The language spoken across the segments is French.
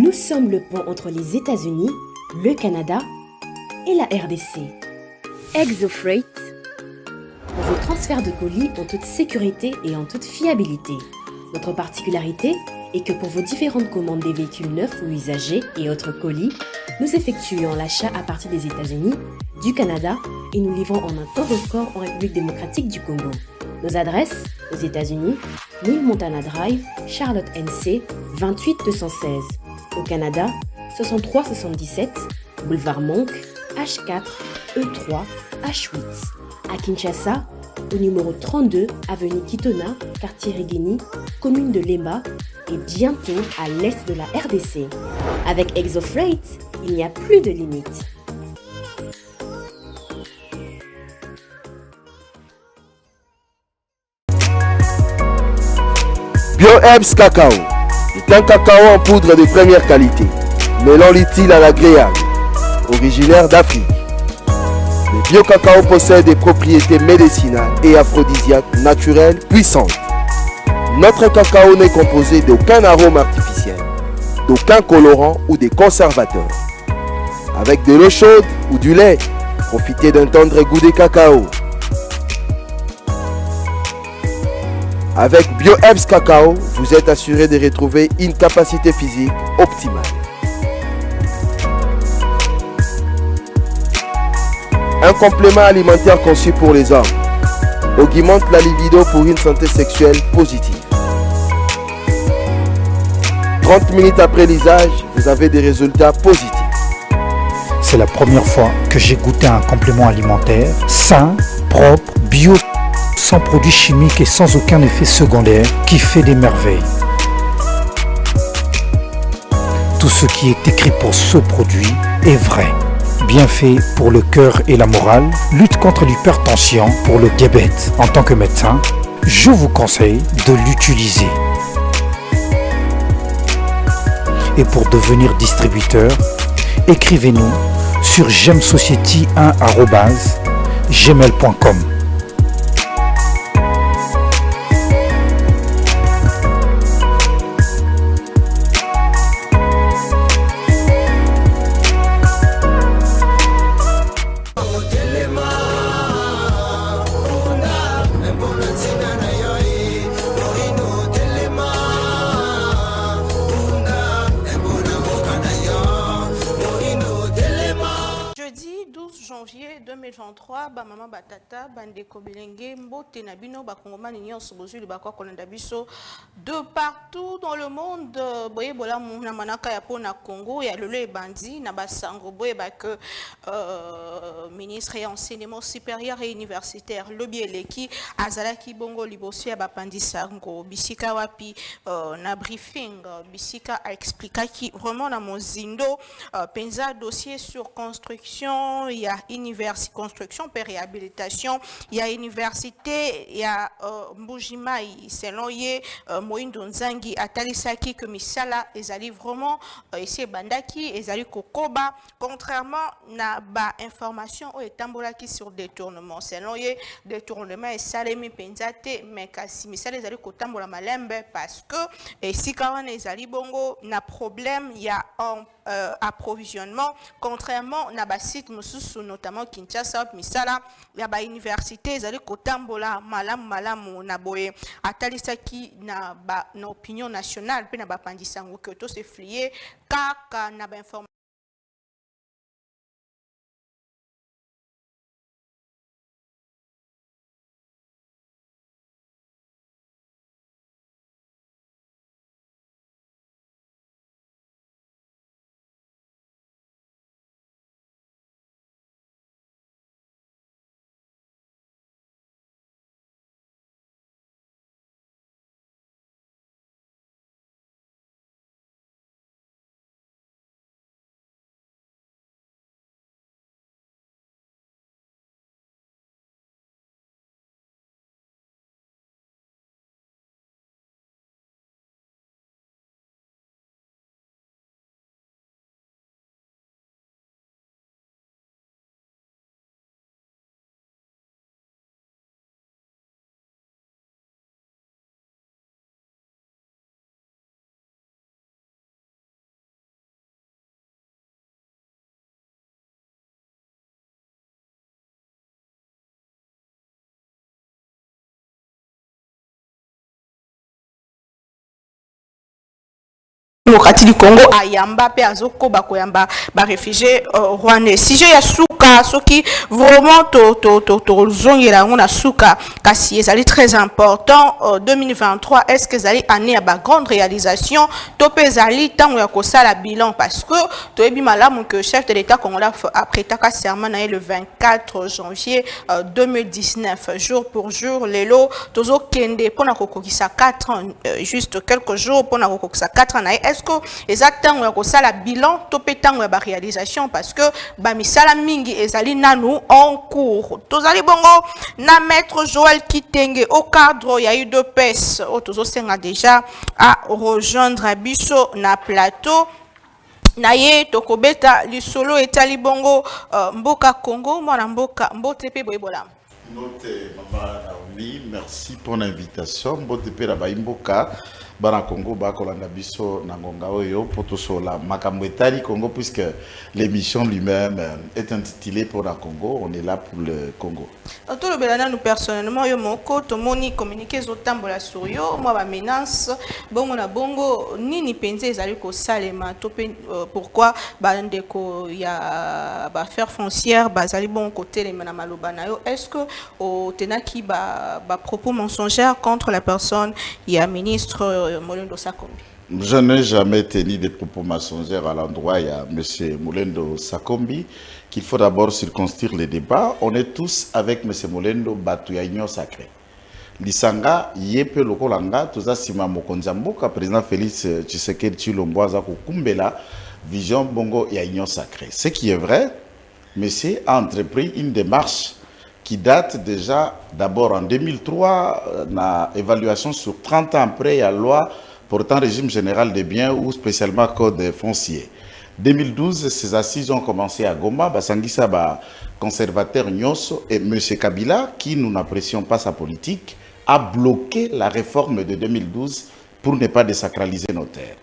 Nous sommes le pont entre les États-Unis, le Canada et la RDC. ExoFreight, pour vos transferts de colis en toute sécurité et en toute fiabilité. Notre particularité est que pour vos différentes commandes des véhicules neufs ou usagés et autres colis, nous effectuons l'achat à partir des États-Unis, du Canada et nous livrons en un temps record en République démocratique du Congo. Nos adresses, aux États-Unis, 1000 Montana Drive, Charlotte NC, 28216. Au Canada, 6377, Boulevard Monk, H4, E3, H8. À Kinshasa, au numéro 32, avenue Kitona, quartier Rigeni, commune de Lemba, et bientôt à l'est de la RDC. Avec ExoFreight, il n'y a plus de limites. BioHerbs Cacao est un cacao en poudre de première qualité, mêlant l'utile à l'agréable, originaire d'Afrique. Le bio-cacao possède des propriétés médicinales et aphrodisiaques naturelles puissantes. Notre cacao n'est composé d'aucun arôme artificiel, d'aucun colorant ou des conservateurs. Avec de l'eau chaude ou du lait, profitez d'un tendre goût de cacao. Avec BioHerbs Cacao, vous êtes assuré de retrouver une capacité physique optimale. Un complément alimentaire conçu pour les hommes augmente la libido pour une santé sexuelle positive. 30 minutes après l'usage, vous avez des résultats positifs. C'est la première fois que j'ai goûté un complément alimentaire sain, propre, bio, sans produits chimiques et sans aucun effet secondaire qui fait des merveilles. Tout ce qui est écrit pour ce produit est vrai. Bienfait pour le cœur et la morale, lutte contre l'hypertension, pour le diabète. En tant que médecin, je vous conseille de l'utiliser. Et pour devenir distributeur, écrivez-nous sur gemsociety1@gmail.com. Jeudi 12 janvier 2023, maman batata bandeko bilenge mbote na bino bakongomani nyonso bozuli bakwa kolanda biso de partout dans le monde. Boye bola na manaka ya pona Congo ya lolo ebandi na basango boye ba que ministre ya enseignement supérieur et universitaire lobi eleki azalaki bongo liboso ya bapandisango bisika wapi na briefing bisika a expliquaki vraiment na mozindo penza dossier sur construction, il y a université, construction, réhabilitation, il y a université, il y a Mbujimai, selon ye, Moindo Nzangi, Atalisaki, que Misala, ezali vraiment, ici Bandaki, ezali Kokoba, contrairement na ba information ou etambolaki sur détournement. Selon ye, détournement et salemi penzate, mais kasi Misala ezali kotambola malembe parce que, si quand on ezali bongo, na problème, il y a un approvisionnement, contrairement na ba site mususu notamment Kinshasa misala ya ba université ezali kotambola malamu na boye atalisaki na ba na opinion nationale pe na ba pandisango que to se flier kaka na ba information démocratique du Congo ayamba pe azoko bakoyamba ba réfugiés rwandais. Si je yasuka soki vraiment to zongela ngona suka kasi ezali très important 2023 est-ce que ezali année à ba grande réalisation to pe ezali tango ya kosala bilan parce que to ebi malamu que chef de l'état congolais après taka serment na le 24 janvier 2019 jour pour jour lelo tozo kende pona kokokisa 4 ans juste quelques jours pona kokokisa 4 ans na est-ce que exactement ko sala bilan to petango ya ba réalisation parce que ba misala mingi ezali nanu en cours tozali bongo na maître Joël Kitenge au cadre ya UDPS o tozo senga déjà à rejoindre biso na plateau naye tokobeta lisolo etali bongo mboka Congo mwana mboka mbote pe boyebola. Note Maman Naomi, merci pour l'invitation. Mbote pe la baimboka bana Congo ba kolanda biso na ngonga oyo poto sola makambo etali Congo puisque l'émission lui-même est intitulée pour la Congo, on est là pour le Congo. Tout le belana nous personnellement yo moko to moni communiquer zo tambola sur yo moi ba menace bongo na bongo nini penze ezali ko salema to pourquoi ba ndeko ya ba faire foncière bazali bon côté les na maloba na yo est-ce que au tenaki ba propos mensongers contre la personne ya ministre Molendo Sakombi? Je n'ai jamais tenu des propos mensongers à l'endroit de M. Molendo Sakombi, qu'il faut d'abord circonscrire les débats. On est tous avec M. Molendo Batouyagnon Sacré. Lisanga, Yepe Lokolanga, Toza Sima Mokonzamboka, président Félix Tshisekedi Tshilombo Kumbela, Vision Bongo et Agnon Sacré. Ce qui est vrai, M. a entrepris une démarche qui date déjà d'abord en 2003, na évaluation sur 30 ans après la loi portant régime général des biens ou spécialement code foncier. 2012, ces assises ont commencé à Goma, Basangisa, conservateur Nyoso et M. Kabila, qui nous n'apprécions pas sa politique, a bloqué la réforme de 2012 pour ne pas désacraliser nos terres.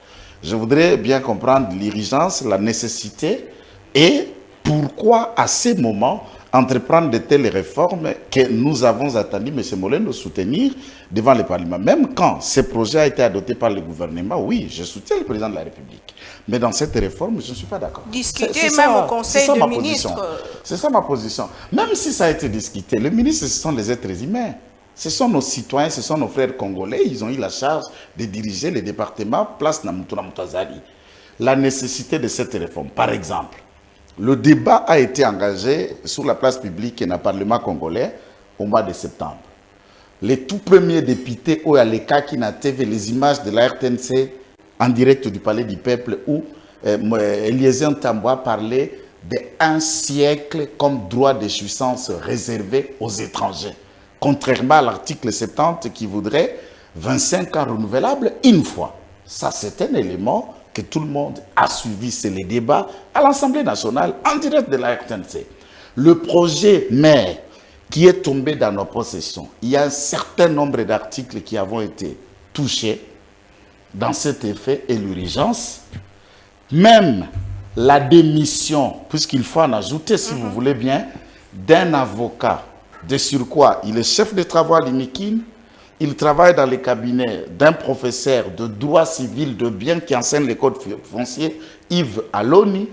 Je voudrais bien comprendre l'urgence, la nécessité et pourquoi à ces moments entreprendre de telles réformes que nous avons attendu M. Molendo soutenir devant le Parlement. Même quand ce projet a été adopté par le gouvernement, oui, je soutiens le président de la République. Mais dans cette réforme, je ne suis pas d'accord. Discuter même au Conseil des ministres. C'est ça ma position. Même si ça a été discuté, les ministres, ce sont des êtres humains. Ce sont nos citoyens, ce sont nos frères congolais. Ils ont eu la charge de diriger les départements place Namutura Mutazali. La nécessité de cette réforme, par exemple, le débat a été engagé sur la place publique et dans le Parlement congolais au mois de septembre. Les tout premiers députés au Aleka qui n'a TV les images de la RTNC en direct du Palais du Peuple où Eliezer Ntambwa parlait d'1 siècle comme droit de jouissance réservé aux étrangers. Contrairement à l'article 70 qui voudrait 25 ans renouvelables une fois. Ça, c'est un élément que tout le monde a suivi, c'est les débats à l'Assemblée nationale en direct de la RTNC. Le projet maire qui est tombé dans nos possessions, il y a un certain nombre d'articles qui ont été touchés dans cet effet et l'urgence. Même la démission, puisqu'il faut en ajouter, si vous voulez bien, d'un avocat. De surcroît, il est chef de travaux à l'INIKIN. Il travaille dans les cabinets d'un professeur de droit civil de biens qui enseigne les codes fonciers, Yves Aloni.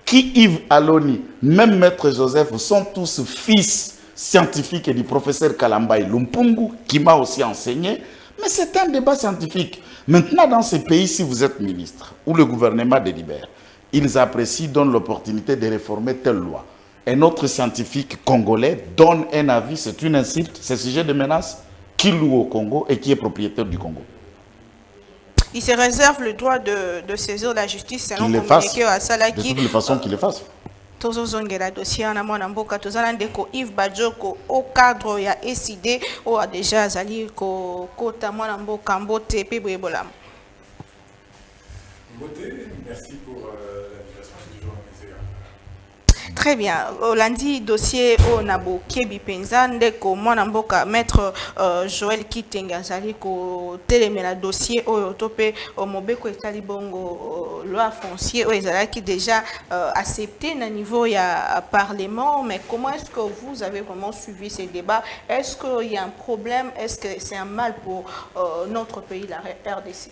Qui Yves Aloni, même Maître Joseph, sont tous fils scientifiques du professeur Kalambaï Lumpungu, qui m'a aussi enseigné. Mais c'est un débat scientifique. Maintenant, dans ces pays, si vous êtes ministre ou le gouvernement délibère, ils apprécient, donnent l'opportunité de réformer telle loi. Un autre scientifique congolais donne un avis, c'est une insulte, c'est sujet de menace, qui loue au Congo et qui est propriétaire du Congo. Il se réserve le droit de saisir la justice selon qu'il le fasse, de toutes les façons qu'il le fasse. Tozozongela dossier na mwana mboka tozala ndeko Yves Bajoko au cadre ya SID ou a déjà zali ko kota mwana mboka mbote pe boyebola. Mbote, merci pour l'invitation, c'est toujours un plaisir. Très bien. Lundi, dossier au Nabo Kebi Penza, ndeko mwana mboka maître Joël Kitenge azali ko telemela dossier au topé au mobeko etali bongo loi foncier au ezalaki déjà accepté na niveau ya parlement, mais comment est-ce que vous avez vraiment suivi ces débats? Est-ce qu'il y a un problème? Est-ce que c'est un mal pour notre pays, la RDC?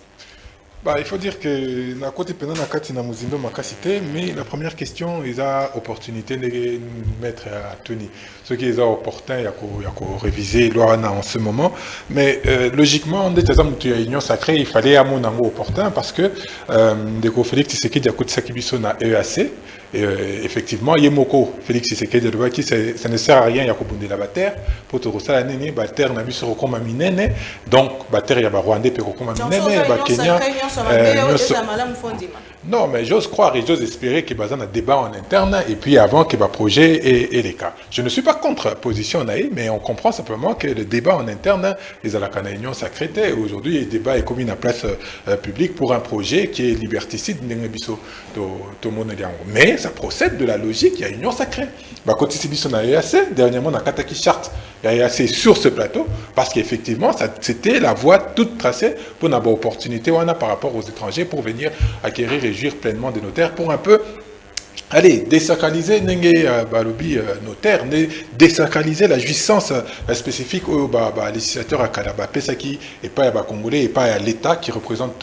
Bah, il faut dire que na côté pendant na kati na muzindo makasité, mais la première question ils ont opportunité de mettre à tenir. Ce qui est opportun, il y a réviser loi en ce moment, mais logiquement on était dans une union sacrée, il fallait à mon amour opportun parce que de Félix Tshisekedi a côté Sakibiso na EAC. Et effectivement, Yemoko, Félix Tshisekedi de qui ça ne sert à rien, il y a la terre pour te resser la néné, la terre n'a vu se recomma minene, donc la terre il y a Rwandais peut recomma minene, Kenya. Non, mais j'ose croire et j'ose espérer qu'il y a un débat en interne et puis avant qu'il y ait un projet et les cas. Je ne suis pas contre la position naïve, mais on comprend simplement que le débat en interne, les à la Union sacrée, aujourd'hui, le débat est commis à place publique pour un projet qui est liberticide, mais ça procède de la logique, il y a union sacrée. Quand il y a EAC, dernièrement, dans Kataki Chart, il y a EAC sur ce plateau, parce qu'effectivement, c'était la voie toute tracée pour avoir opportunité par rapport aux étrangers pour venir acquérir et jouir pleinement des notaires pour un peu désacraliser notaire, désacraliser la jouissance spécifique au législateur à Kalaba Pesaki et pas à Congolais et pas à l'État qui représente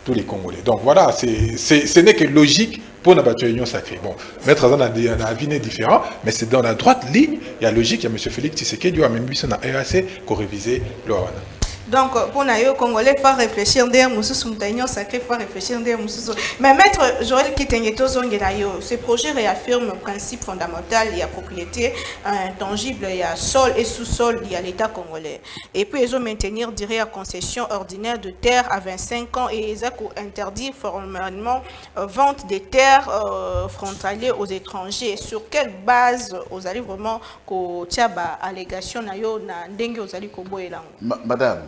tous les Congolais. Donc voilà, ce n'est que logique pour la union sacrée. Bon, mettre dans un avis différent, mais c'est dans la droite ligne, il y a logique, il y a M. Félix Tshisekedi, il y a même son EAC qui a révisé l'OAN. Donc, pour les Congolais, il faut réfléchir derrière l'union sacrée, il faut réfléchir derrière mais maître Joël Kitengeto Zongelayo, ce projet réaffirme le principe fondamental, il y a propriété intangible, il y a sol et sous-sol, il y a l'État congolais. Et puis, ils ont maintenir, dirait, la concession ordinaire de terre à 25 ans et ils ont interdit formellement vente des terres frontalières aux étrangers. Sur quelle base vous allez vraiment que tiaba allégation na yo na ndenge vous allez Madame,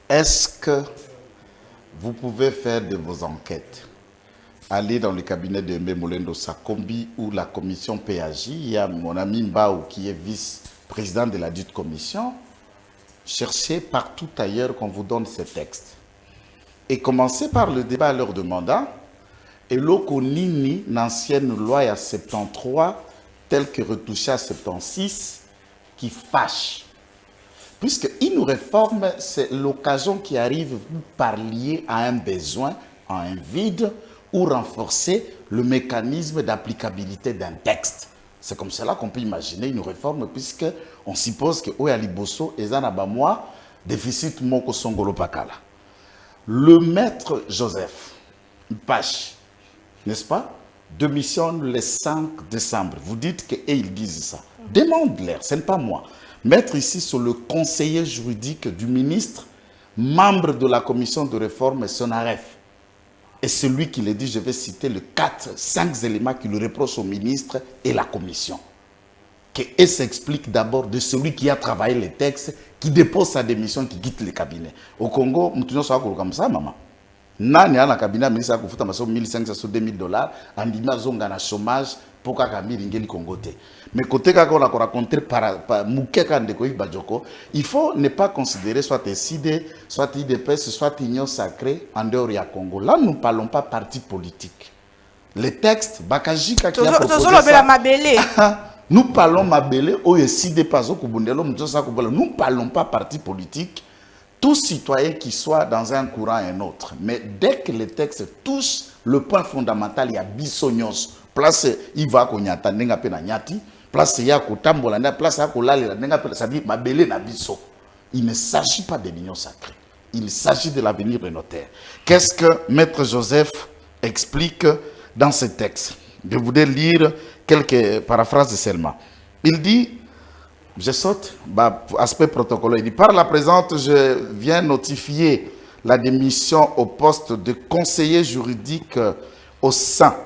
est-ce que vous pouvez faire de vos enquêtes, aller dans le cabinet de Mbemolendo Sakombi ou la commission PAJ, il y a mon ami Mbaou qui est vice-président de la dite commission, cherchez partout ailleurs qu'on vous donne ces textes. Et commencez par le débat à leur demandant, et l'oko nini, l'ancienne loi à 73, telle que retouchée à 76, qui fâche. Puisqu'il nous réforme, c'est l'occasion qui arrive pour pallier à un besoin, à un vide, ou renforcer le mécanisme d'applicabilité d'un texte. C'est comme cela qu'on peut imaginer une réforme, puisqu'on suppose que Oyaliboso et Zanabamwa déficit Moko Songolo Pakala. Le maître Joseph Pache, n'est-ce pas, démissionne le 5 décembre. Vous dites qu'ils disent ça. Demande-leur, ce n'est pas moi. Mettre ici sur le conseiller juridique du ministre, membre de la commission de réforme Sonaref. Et celui qui le dit, je vais citer les 5 éléments qui le reprochent au ministre et la commission. Et s'explique d'abord de celui qui a travaillé les textes, qui dépose sa démission, qui quitte le cabinet. Au Congo, nous sommes comme ça, maman. Nani a na cabinet ministre a kufuta maso 1500 sur $2000 andima zonga na chômage pour ka kamiri ngeli kongote. Mais côté ka on a rencontré par mukeka ndeko Bajoko, il faut ne pas considérer soit SID, soit IDPS, soit Union sacrée en dehors du Congo. Là nous ne parlons pas parti politique. Les textes Bakajika qui a proposé ça. Nous parlons Mabele ou SID paso kubundelo mtosa kubala. Nous ne parlons pas parti politique. Tout citoyen qui soit dans un courant et un autre. Mais dès que les textes touchent le point fondamental, il y a bisognos. Place, il va qu'on y a n'enga pe na nyati. Place, il y a qu'on tambola, place, il y a qu'on lale, n'enga pe, ça dit, ma belé na biso. Il ne s'agit pas de l'union sacrée. Il s'agit de l'avenir des notaires. Qu'est-ce que Maître Joseph explique dans ce texte? Je voudrais lire quelques paraphrases seulement. Il dit, je saute, aspect protocolaire. Il dit, par la présente, je viens notifier la démission au poste de conseiller juridique au sein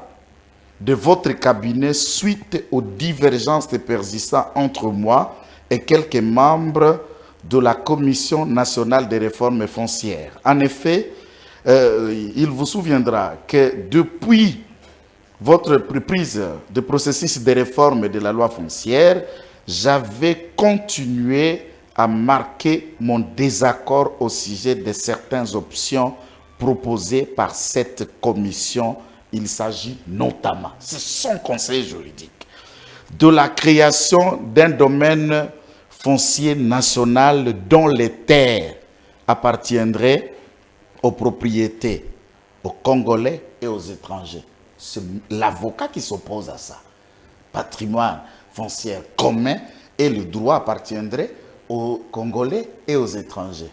de votre cabinet suite aux divergences persistant entre moi et quelques membres de la Commission nationale des réformes foncières. En effet, il vous souviendra que depuis votre prise de processus de réforme de la loi foncière, j'avais continué à marquer mon désaccord au sujet de certaines options proposées par cette commission. Il s'agit notamment, c'est son conseil juridique, de la création d'un domaine foncier national dont les terres appartiendraient aux propriétés aux Congolais et aux étrangers. C'est l'avocat qui s'oppose à ça. Patrimoine foncier commun et le droit appartiendrait aux Congolais et aux étrangers.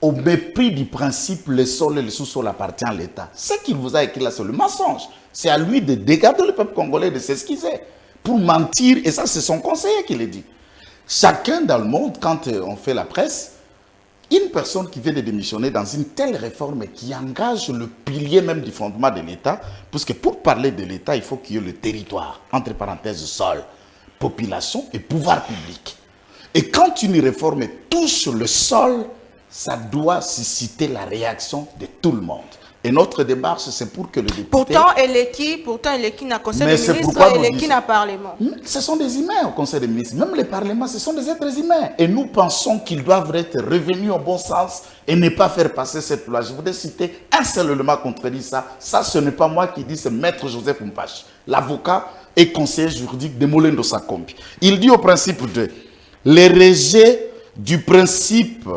Au mépris du principe, le sol et le sous-sol appartiennent à l'État. Ce qu'il vous a écrit là, c'est le mensonge. C'est à lui de dégarder le peuple congolais, de s'excuser. Pour mentir, et ça c'est son conseiller qui le dit. Chacun dans le monde, quand on fait la presse, une personne qui vient de démissionner dans une telle réforme qui engage le pilier même du fondement de l'État, puisque pour parler de l'État, il faut qu'il y ait le territoire, entre parenthèses sol, population et pouvoir public. Et quand une réforme touche le sol, ça doit susciter la réaction de tout le monde. Et notre démarche, c'est pour que le député... Pourtant, Eleki n'a conseil des ministres, Eleki n'a parlement. Ce sont des humains au conseil des ministres. Même les parlements, ce sont des êtres humains. Et nous pensons qu'ils doivent être revenus au bon sens et ne pas faire passer cette loi. Je voudrais citer un seul élément contredit ça. Ça, ce n'est pas moi qui dis, c'est Maître Joseph Mpache, l'avocat et conseiller juridique de Molendo Sakombi. Il dit au principe 2, les rejets du principe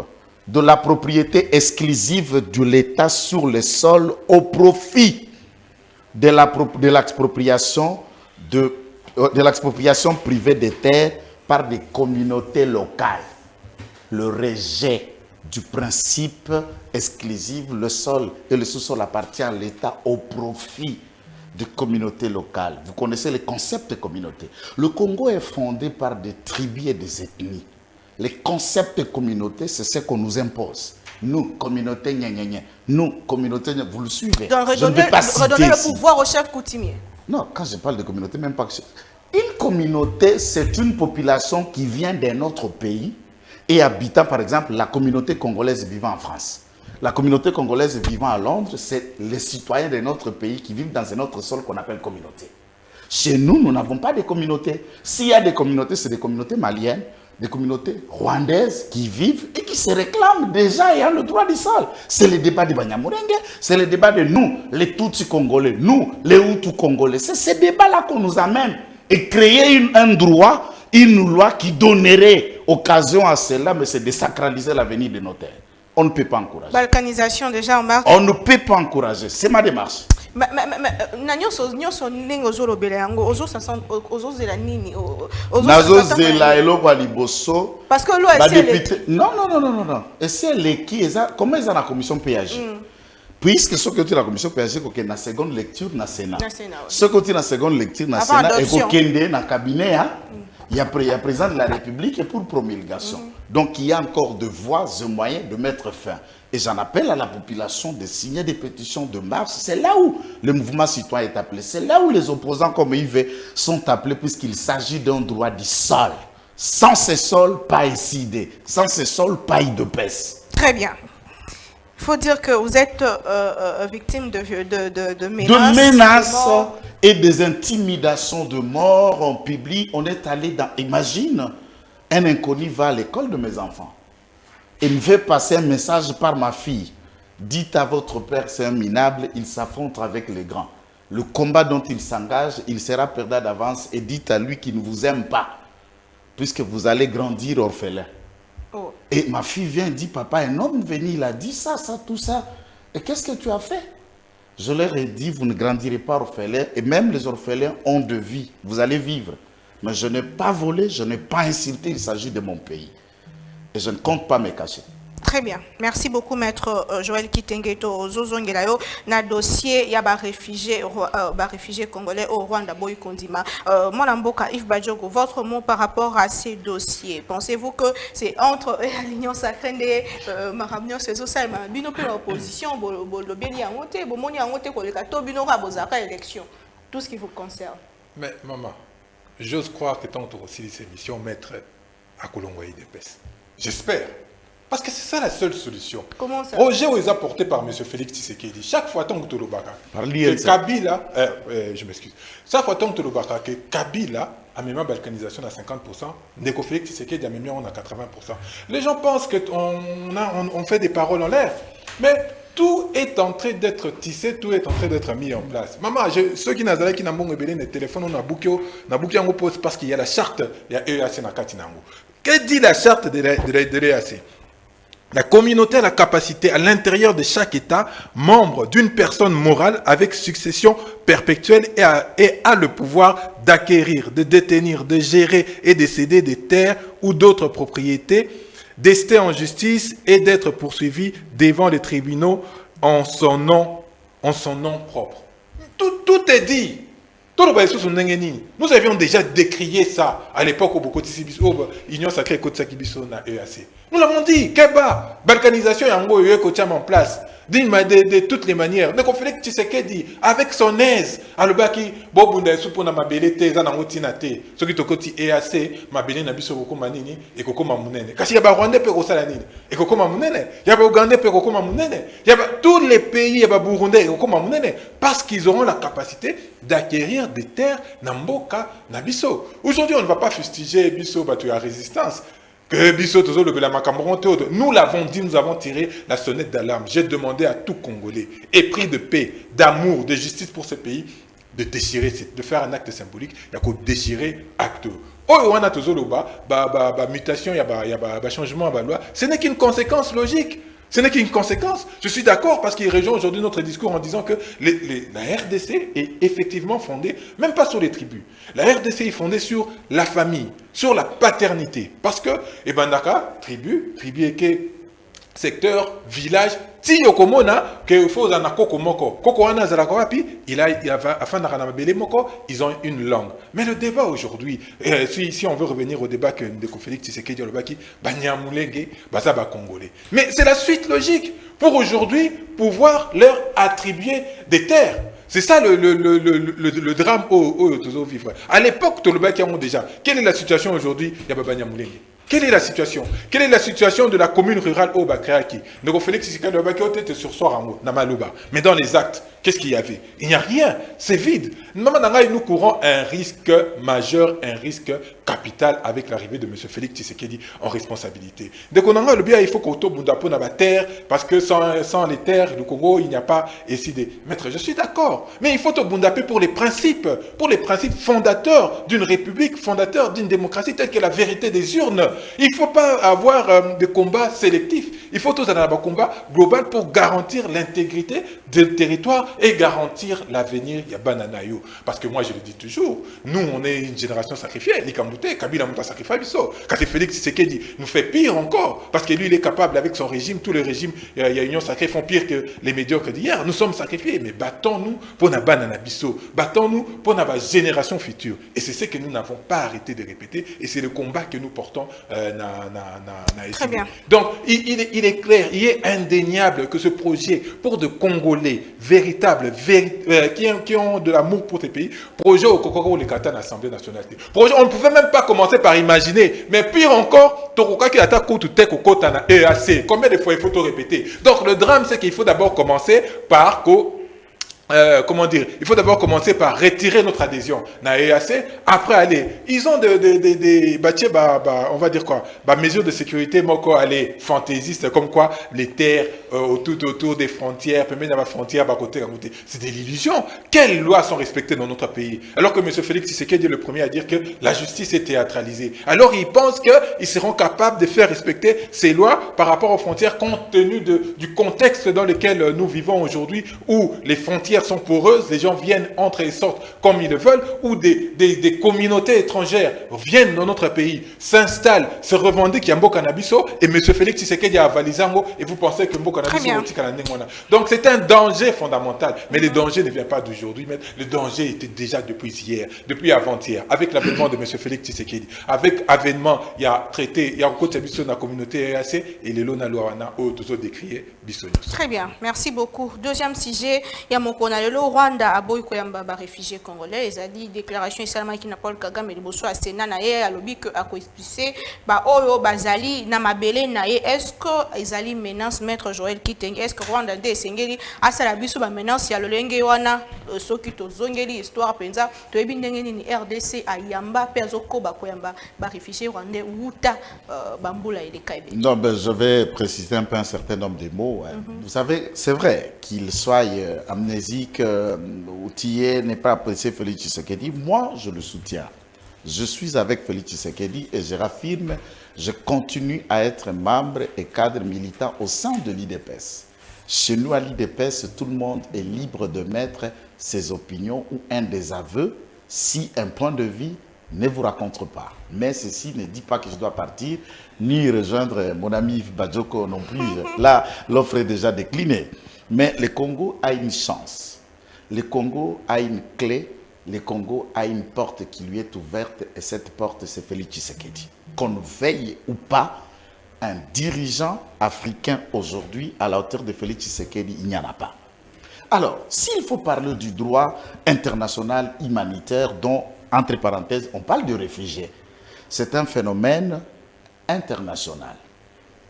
de la propriété exclusive de l'État sur le sol au profit de l'expropriation privée des terres par des communautés locales. Le rejet du principe exclusif, le sol et le sous-sol appartient à l'État au profit des communautés locales. Vous connaissez le concept de communauté. Le Congo est fondé par des tribus et des ethnies. Les concepts de communauté, c'est ce qu'on nous impose. Nous, communauté, nous, communauté, vous le suivez. Donc, je ne vais pas citer redonner ici. le pouvoir au chef coutumier. Non, quand je parle de communauté, même pas que... Une communauté, c'est une population qui vient d'un autre pays et habitant, par exemple, la communauté congolaise vivant en France. La communauté congolaise vivant à Londres, c'est les citoyens de notre pays qui vivent dans un autre sol qu'on appelle communauté. Chez nous, nous n'avons pas de communauté. S'il y a des communautés, c'est des communautés maliennes, des communautés rwandaises qui vivent et qui se réclament déjà ayant le droit du sol. C'est le débat de Banyamulenge, c'est le débat de nous, les Tutsis congolais, nous, les Hutus congolais. C'est ce débat-là qu'on nous amène. Et créer un droit, une loi qui donnerait occasion à cela, mais c'est de sacraliser l'avenir de nos terres. On ne peut pas encourager. Balkanisation déjà en marche. On ne peut pas encourager. C'est ma démarche. Parce que l'OSC non. Et c'est l'équipe, comment ils ont la commission PAG? Puisque ce que tu as la commission PAG, c'est la seconde lecture dans le Sénat. Ce que tu as la seconde lecture dans le Sénat, et que dans le cabinet, il y a président de la République et pour promulgation. Donc il y a encore de voies et moyens de mettre fin. Et j'en appelle à la population de signer des pétitions de marche. C'est là où le mouvement citoyen est appelé. C'est là où les opposants comme Yves sont appelés puisqu'il s'agit d'un droit du sol. Sans ce sol, pas ici. Sans ce sol, pas de peste. Très bien. Il faut dire que vous êtes victime de menaces. De menaces et des intimidations de mort en public. On est allé dans... Imagine, un inconnu va à l'école de mes enfants et me fait passer un message par ma fille. Dites à votre père, c'est un minable, il s'affronte avec les grands. Le combat dont il s'engage, il sera perdant d'avance et dites à lui qu'il ne vous aime pas, puisque vous allez grandir orphelin. Oh. Et ma fille vient et dit, papa, un homme venu, il a dit ça, tout ça. Et qu'est-ce que tu as fait? Je leur ai dit, vous ne grandirez pas orphelin, et même les orphelins ont de vie, vous allez vivre. Mais je n'ai pas volé, je n'ai pas insulté, il s'agit de mon pays. Et je ne compte pas me cacher. Très bien. Merci beaucoup, Maître Joël Kitengeto Zozongelayo. Na dossier, il y a des réfugiés congolais au Rwanda, Boy Kondima. Mon amboka Yves Badjogo, votre mot par rapport à ces dossiers. Pensez-vous que c'est entre l'Union sacrée de Marabnion, c'est ça, mais l'opposition, élection, tout ce qui vous concerne. Mais maman, j'ose croire que tant que aussi ces missions mettre à Kolongoï des pèses. J'espère. Parce que c'est ça la seule solution. Comment ça? Projet est apporté par M. Félix Tshisekedi. Chaque fois tant que Tolobaka, que Kabila, je m'excuse. Chaque fois tant que Tolobaka, que Kabila a même balkanisation à 50%, Ndeko Félix Tshisekedi a même à 80%. Les gens pensent qu'on fait des paroles en l'air. Mais tout est en train d'être tissé, tout est en train d'être mis en place. Maman, ceux qui n'ont qui n'ont pas de téléphone, on a bouqué en pose parce qu'il y a la charte, il y a EAC dans Katinango. Que dit la charte de l'EAC? La communauté a la capacité à l'intérieur de chaque État membre d'une personne morale avec succession perpétuelle et a le pouvoir d'acquérir, de détenir, de gérer et de céder des terres ou d'autres propriétés, d'ester en justice et d'être poursuivi devant les tribunaux en son nom propre. Tout est dit. Nous avions déjà décrié ça à l'époque où l'Union sacrée Côte Sakibiso na EAC. Nous l'avons dit, Keba, balkanisation yango yokocham en place, de toutes les manières. Donc, Félix Tshisekedi, avec son aise, alobaki, bobunda supona mabele te, zanango tinate, ce qui tokoti EAC, mabele na biso koko manini, et koko mamunene. Kasi yaba Rwanda pe kosala nini, et koko mamunene. Yaba Ouganda pe koko mamunene. Yaba tous les pays, yaba Burundi, et koko mamunene. Parce qu'ils auront la capacité d'acquérir des terres namboka nabiso. Aujourd'hui, on ne va pas fustiger biso batu la résistance. Que biso tozo le bela makamron teodo. Nous l'avons dit, nous avons tiré la sonnette d'alarme. J'ai demandé à tout Congolais, épris de paix, d'amour, de justice pour ce pays, de déchirer, de faire un acte symbolique. Il y a qu'au déchirer acte. Oh, on a tozo le mutation, il y a changement à loi. Ce n'est qu'une conséquence logique. Ce n'est qu'une conséquence. Je suis d'accord parce qu'il rejoint aujourd'hui notre discours en disant que la RDC est effectivement fondée, même pas sur les tribus. La RDC est fondée sur la famille, sur la paternité. Parce que, tribu eke, secteur, village, si yokomona, que faut en koko moko. Koko wana zalakoapi, ils ont une langue. Mais le débat aujourd'hui, si on veut revenir au débat que Ndeko Félix Tshisekedi Olobaki, Banyamulenge, Bazaba Congolais. Mais c'est la suite logique pour aujourd'hui pouvoir leur attribuer des terres. C'est ça le drame au vivre. À l'époque, Tolobaki ont déjà. Quelle est la situation aujourd'hui? Banyamulenge. Quelle est la situation? Quelle est la situation de la commune rurale au Bakreaki? Ndeko Félix Tshisekedi Olobaki était sur Sorango, Namaluba. Mais dans les actes, qu'est-ce qu'il y avait? Il n'y a rien, c'est vide. Nous courons un risque majeur, un risque capital avec l'arrivée de M. Félix Tshisekedi en responsabilité. Dès qu'on a le bien, il faut qu'on tombe dans la terre, parce que sans les terres du Congo, il n'y a pas ici des maîtres. Je suis d'accord, mais il faut te bundaper pour les principes fondateurs d'une république, fondateurs d'une démocratie telle que la vérité des urnes. Il ne faut pas avoir des combats sélectifs. Il faut tous avoir un combat global pour garantir l'intégrité du territoire et garantir l'avenir de Bananayo. Parce que moi, je le dis toujours, nous, on est une génération sacrifiée. Kabila Mouta sacrifié. Quand Félix Tshisekedi nous fait pire encore, parce que lui, il est capable, avec son régime, tous les régimes, il y a Union sacrée, font pire que les médiocres d'hier. Nous sommes sacrifiés, mais battons-nous pour la Bananabiso. Battons-nous pour la génération future. Et c'est ce que nous n'avons pas arrêté de répéter, et c'est le combat que nous portons. Très bien. Donc, il est clair, il est indéniable que ce projet pour de Congolais véritables, qui ont de l'amour pour tes pays, projet au Kokoro les Kata l'Assemblée nationale. Projet, on ne pouvait même pas commencer par imaginer, mais pire encore, Tokoka qui attaque contre Tek ou Kotana EAC. Combien de fois il faut tout répéter? Donc, le drame, c'est qu'il faut d'abord commencer par il faut d'abord commencer par retirer notre adhésion na EAC, après aller. Ils ont on va dire quoi, mesures de sécurité, moko aller fantaisistes, comme quoi les terres tout autour des frontières, même dans la frontière, c'est de l'illusion. Quelles lois sont respectées dans notre pays? Alors que M. Félix Tshisekedi est le premier à dire que la justice est théâtralisée. Alors ils pensent qu'ils seront capables de faire respecter ces lois par rapport aux frontières, compte tenu du contexte dans lequel nous vivons aujourd'hui, où les frontières sont poreuses, les gens viennent, entrent et sortent comme ils le veulent, où des communautés étrangères viennent dans notre pays, s'installent, se revendiquent Yambo Nabiso, et M. Félix Tshisekedi a avalisé, et vous pensez que Mbo Nabiso est. Donc c'est un danger fondamental, mais le danger ne vient pas d'aujourd'hui, mais le danger était déjà depuis hier, depuis avant-hier, avec l'avènement de M. Félix Tshisekedi, avec avènement, il y a traité, il y a encore Biso dans la communauté EAC, et les Lona Loana, toujours décrié Bissonius. Très bien, merci beaucoup. Deuxième sujet, il y a mon le Rwanda a boy koyamba ba réfugiés congolais, ils a dit déclaration isalama qui n'a pas le Kagame le bosso à Sénat na ye a lobby que a coexpliqué ba oyo bazali na mabele na ye. Est-ce que ezali menace maître Joël Kitenge? Est-ce que Rwanda de sengeli asala biso ba menace ya lolenge wana soki to zongeli histoire penza to ebi ndenge ni RDC ayamba pezo ko ba koyamba ba réfugiés rwandais wuta bambula ile kaibe? Non, ben je vais préciser un peu un certain nombre de mots. Vous savez, c'est vrai qu'il soit amnésique, outillé, n'est pas apprécié Félix Tshisekedi. Moi, je le soutiens. je suis avec Félix Tshisekedi et je raffirme, je continue à être membre et cadre militant au sein de l'IDPS. Chez nous, à l'IDPS, tout le monde est libre de mettre ses opinions ou un désaveu si un point de vue ne vous raconte pas. Mais ceci ne dit pas que je dois partir, ni rejoindre mon ami Yves Badjoko non plus. Là, l'offre est déjà déclinée. Mais le Congo a une chance. Le Congo a une clé. Le Congo a une porte qui lui est ouverte. Et cette porte, c'est Félix Tshisekedi. Qu'on veille ou pas, un dirigeant africain aujourd'hui, à la hauteur de Félix Tshisekedi, il n'y en a pas. Alors, s'il faut parler du droit international humanitaire dont, entre parenthèses, on parle de réfugiés, c'est un phénomène international.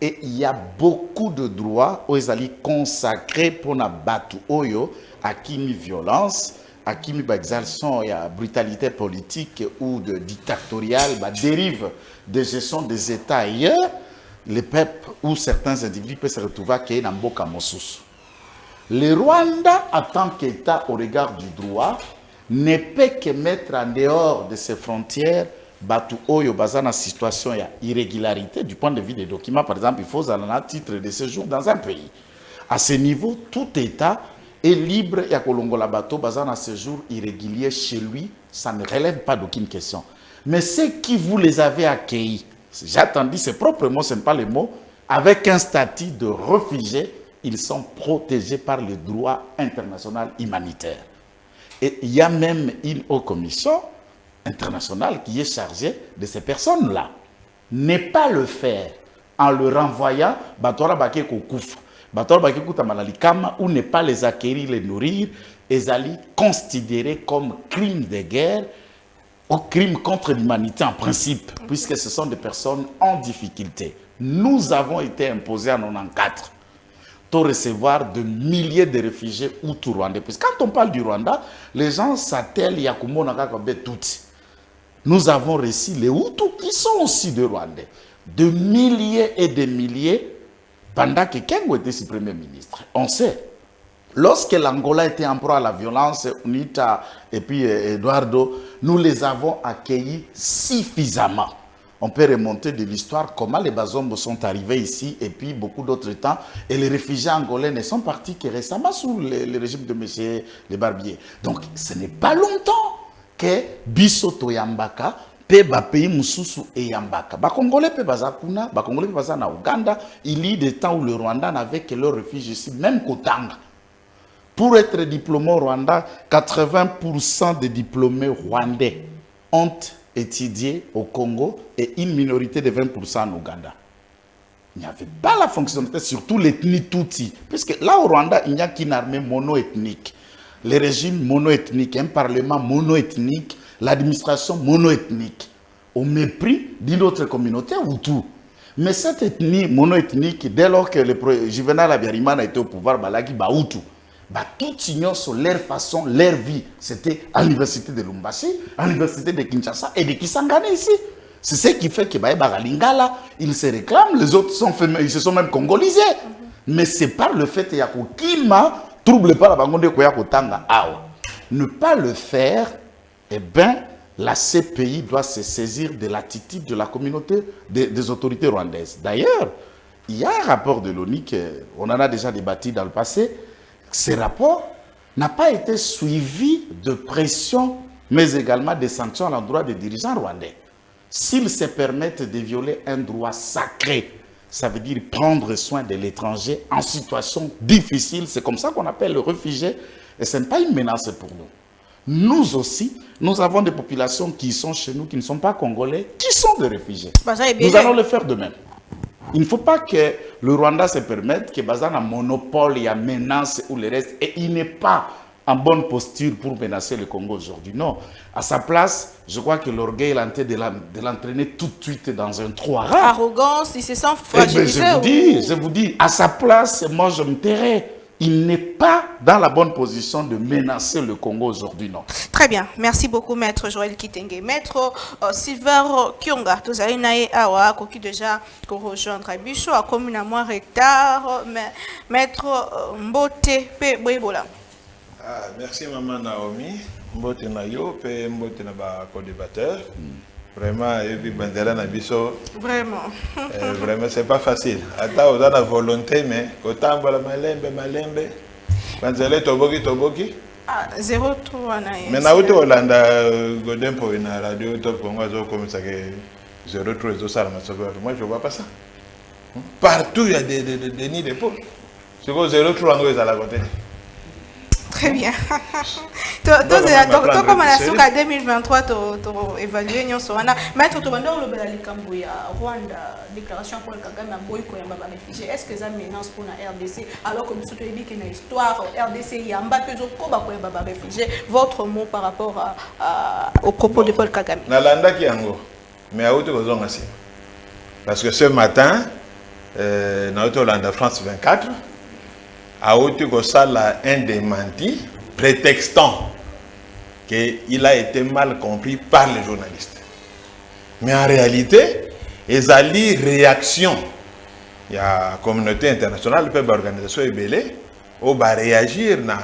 Et il y a beaucoup de droits aux alliés consacrés pour la batu oyo, à qui une violence, à qui une exercition et brutalité politique ou de dictatoriale, dérive de gestion des États ailleurs, les peuples ou certains individus peuvent se retrouver à Kéé Namboka Mosusu. Le Rwanda, en tant qu'État au regard du droit, ne peut que mettre en dehors de ses frontières Batu Oyo Bazana situation et irrégularité du point de vue des documents. Par exemple, il faut un titre de séjour dans un pays. À ce niveau, tout État est libre et à Kolongola Bato Bazana séjour irrégulier chez lui, ça ne relève pas d'aucune question. Mais ceux qui vous les avez accueillis, j'ai attendu ses propres mots, ce n'est pas les mots, avec un statut de réfugié, ils sont protégés par le droit international humanitaire. Et il y a même une haute commission internationale qui est chargée de ces personnes-là. Ne pas le faire en le renvoyant, ou ne pas les acquérir, les nourrir, et aller considérés comme crimes de guerre ou crimes contre l'humanité en principe, puisque ce sont des personnes en difficulté. Nous avons été imposés en 1994 pour recevoir de milliers de réfugiés Hutu-Rwandais. Parce que quand on parle du Rwanda, les gens s'attellent Yakumo Nakakobe Tutsi. Nous avons reçu les Hutus qui sont aussi des Rwandais. De milliers et de milliers, pendant que Kengo était ce premier ministre. On sait, lorsque l'Angola était en proie à la violence, Unita et puis Eduardo, nous les avons accueillis suffisamment. On peut remonter de l'histoire, comment les Bazombo sont arrivés ici, et puis beaucoup d'autres temps, et les réfugiés angolais ne sont partis que récemment sous le régime de M. Les Barbiers. Donc, ce n'est pas longtemps que Biso Toyambaka, pe ba pays mususu et Yambaka. Ba Congolais pe baza kuna, ba Congolais pe baza na Ouganda, il y a des temps où le Rwanda n'avait que leurs réfugiés ici, même Kotanga. Pour être diplômé au Rwanda, 80% des diplômés rwandais ont étudié au Congo et une minorité de 20% en Ouganda. Il n'y avait pas la fonctionnalité, surtout l'ethnie Tutsi. Puisque là au Rwanda, il n'y a qu'une armée monoethnique. Les régimes monoethniques, un parlement monoethnique, l'administration monoethnique, au mépris d'une autre communauté Hutu. Mais cette ethnie monoethnique, dès lors que le Juvenal Abiyarimana était au pouvoir, Balagi Bahutu, tout ignore sur leur façon, leur vie. C'était à l'université de Lumbashi, à l'université de Kinshasa et de Kisangani ici. C'est ce qui fait que Lingala, ils se réclament, les autres ils se sont même congolisés. Mais c'est par le fait qu'il y a Kima, trouble pas la bangonde Koyakotanga. Ne pas le faire, eh bien, la CPI doit se saisir de l'attitude de la communauté des autorités rwandaises. D'ailleurs, il y a un rapport de l'ONU, on en a déjà débattu dans le passé. Ce rapport n'a pas été suivi de pression, mais également de sanctions à l'endroit des dirigeants rwandais. S'ils se permettent de violer un droit sacré, ça veut dire prendre soin de l'étranger en situation difficile, c'est comme ça qu'on appelle le réfugié, et ce n'est pas une menace pour nous. Nous aussi, nous avons des populations qui sont chez nous, qui ne sont pas congolais, qui sont des réfugiés. Nous allons le faire de même. Il ne faut pas que le Rwanda se permette que Bazan a monopole, il y a menace ou le reste, et il n'est pas en bonne posture pour menacer le Congo aujourd'hui. Non. À sa place, je crois que l'orgueil est en train de l'entraîner tout de suite dans un trou rare. Arrogance, il se sent fragilisé. Je vous dis, à sa place, moi je me tairai. Il n'est pas dans la bonne position de menacer le Congo aujourd'hui, non. Très bien. Merci beaucoup, Maître Joël Kitenge. Maître Silver Kionga, tu as dit awa qui déjà rejoindre Bicho a communément retard, mais Maître Mbote Pe Boibola. Merci maman Naomi. Mbote na yo pe mbote na ba co-débatteur. Vraiment et puis bandela na biso. Vraiment. Vraiment c'est pas facile. Ata oza na volonté mais kotambola malembe. Bandela toboki. 0-3 na ye. Mais na uti Olanda Godin pour une radio top Congo azo comme ça que 0-3 ezo sala masoko. Moi je vois pas ça. Partout il y a des nids de poules. C'est quoi 0-3 ngo ezala côté. Très bien. Donc, comme on a 2023, tu as évalué Maître, tu as dit Rwanda, déclaration pour le Kagame, réfugié. Est-ce que ça menace pour la RDC alors que nous avons dit qu'il y a une histoire RDC, il y a un peu réfugié. Votre mot par rapport au propos de Paul Kagame? Nalanda qui ango, mais à où parce que ce matin, dans Hollande France 24, a un démenti prétextant qu'il a été mal compris par les journalistes. Mais en réalité, il y a une réaction. Il y a la communauté internationale, l'organisation EBL, qui va réagir à la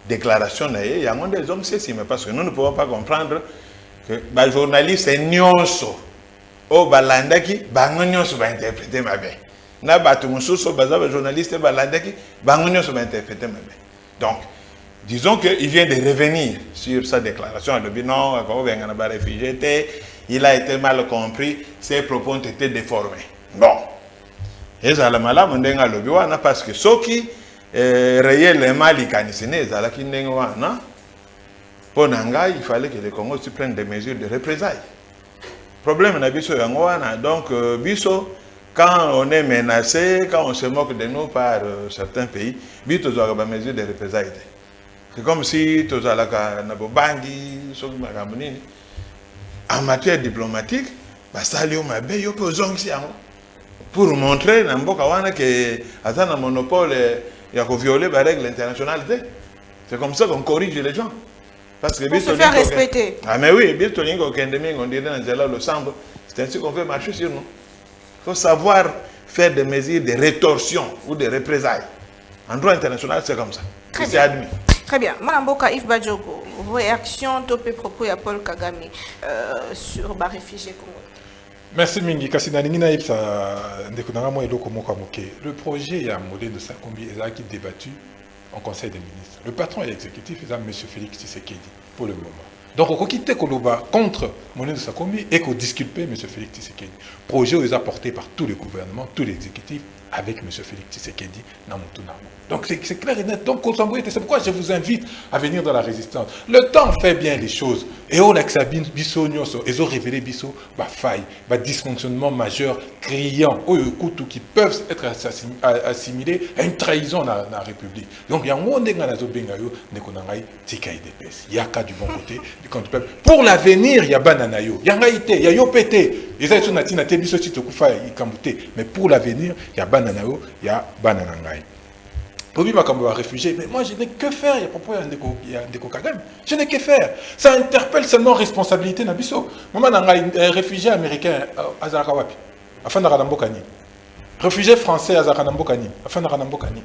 déclaration. Il y a des hommes qui parce que nous ne pouvons pas comprendre que les journalistes sont nyonso. Au balandaki, nyonso va interpréter ma vie. Na batu mususo baza journaliste balandaki bangonyo so interpréter même. Donc disons que il vient de revenir sur sa déclaration le bilan quand on a réfugié il a été mal compris, ses propos ont été déformés. Bon. Et ça la mala mondenga lobi wana parce que soki réellement likanisene za la kindenga wana ponanga il fallait que le Congo se prenne des mesures de représailles. Problème na biso yango wana donc biso quand on est menacé, quand on se moque de nous par certains pays, vite aux des mesures de représailles. C'est comme si tous à la Nabobangi, en matière diplomatique, pour montrer que un monopole il a violé les règles internationales. C'est comme ça qu'on corrige les gens. Parce que pour se faire respecter. Ah mais oui, on dirait dans le sambo, c'est ainsi qu'on fait marcher sur nous. Il faut savoir faire des mesures de rétorsion ou de représailles. En droit international, c'est comme ça. C'est admis. Très bien. Mme Boka Yves Badjogo, réaction topé propos à Paul Kagame sur les réfugiés congolais. Merci Mingi. Le projet est un modèle de Sakombi et qui est débattu en Conseil des ministres. Le patron et l'exécutif, c'est M. Félix Tshisekedi, pour le moment. Donc, on quitte Koloba contre Monet de Sakombi et qu'on disculpe M. Félix Tshisekedi. Projet est apporté par tous les gouvernements, tous les exécutifs, avec M. Félix Tshisekedi, donc c'est clair et net. Donc, c'est pourquoi je vous invite à venir dans la résistance. Le temps fait bien les choses. Et on a biso nyoso, ils ont révélé biso, faille, dysfonctionnement majeur, criant, qui peuvent être assimilés à une trahison dans la République. Donc, il y a un monde qui il y a cas du bon côté, du camp du peuple. Pour l'avenir, il y a bananayo, il y a ngaïté, il y a yopété. Mais pour l'avenir, il y a bananayo, il y a bananangaï. Pour lui, réfugié, mais moi je n'ai que faire, il y a Ndeko Kagame. Je n'ai que faire. Ça interpelle seulement responsabilité Nabiso. Moi, un réfugié américain à Zarakawapi, afin de Ranambokani. Réfugié français à Zaranambokani, afin de Ranambokani.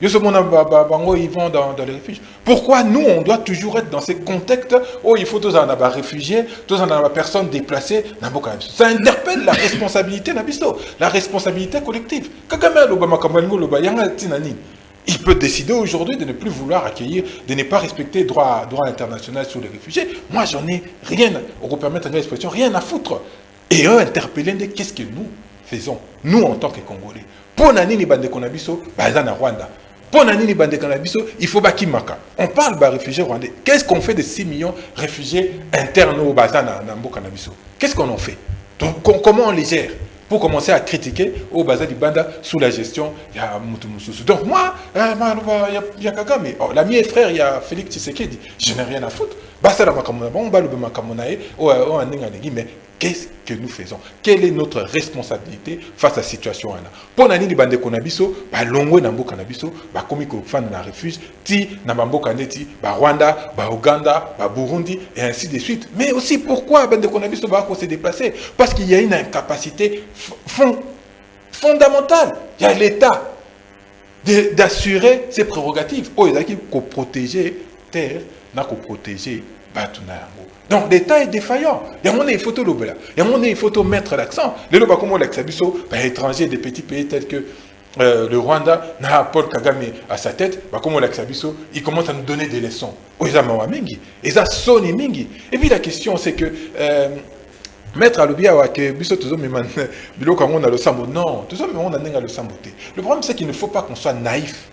Ils vont dans les refuges. Pourquoi nous, on doit toujours être dans ces contextes où il faut tous en avoir réfugiés, tous en avoir personnes déplacées. Ça interpelle la responsabilité, la responsabilité collective. Il peut décider aujourd'hui de ne plus vouloir accueillir, de ne pas respecter le droit international sur les réfugiés. Moi, j'en ai rien, on peut permettre l'expression, rien à foutre. Et eux interpeller, qu'est-ce que nous faisons, nous en tant que Congolais. Pour Nani Bande Konabiso, Bazana Rwanda. Pour Nani Bande Konabiso, il faut Bakimaka. On parle de réfugiés rwandais. Qu'est-ce qu'on fait de 6 millions de réfugiés internes au Bazana Nambo Kanabiso? Qu'est-ce qu'on en fait? Donc, comment on les gère? Pour commencer à critiquer au Bazar du Banda sous la gestion, il y a Moutoumoussou. Donc moi, il y a Kagame. Oh, l'ami et frère, il y a Félix Tshisekedi. Je n'ai rien à foutre. Mais qu'est-ce que nous faisons? Quelle est notre responsabilité face à la situation? Pour Nani Bande Konabiso, Longwe Nambo Kanabiso, Komiko fan na refuge, Ti Namambo Kaneti, Rwanda, Ouganda, Burundi, et ainsi de suite. Mais aussi pourquoi Bande Konabiso va se déplacer? Parce qu'il y a une incapacité fondamentale. Il y a l'État. d'assurer ses prérogatives. Oh, il a qu'il faut protéger terre, n'a qu'au protéger Batuna. Donc l'État est défaillant. Il y a mon photo l'obéla. Il y a mon photo mettre l'accent. Les loba comme l'exabiso, étrangers des petits pays tels que le Rwanda, n'a Paul Kagame à sa tête, comme l'exabiso, il commence à nous donner des leçons. Oh, ils ont mingi, ils ont sonné mingi. Et puis la question c'est que Maître Alobia que biso toujours me bilo quand on a le sambo non, tout ça mais on a le samboté. Le problème c'est qu'il ne faut pas qu'on soit naïf.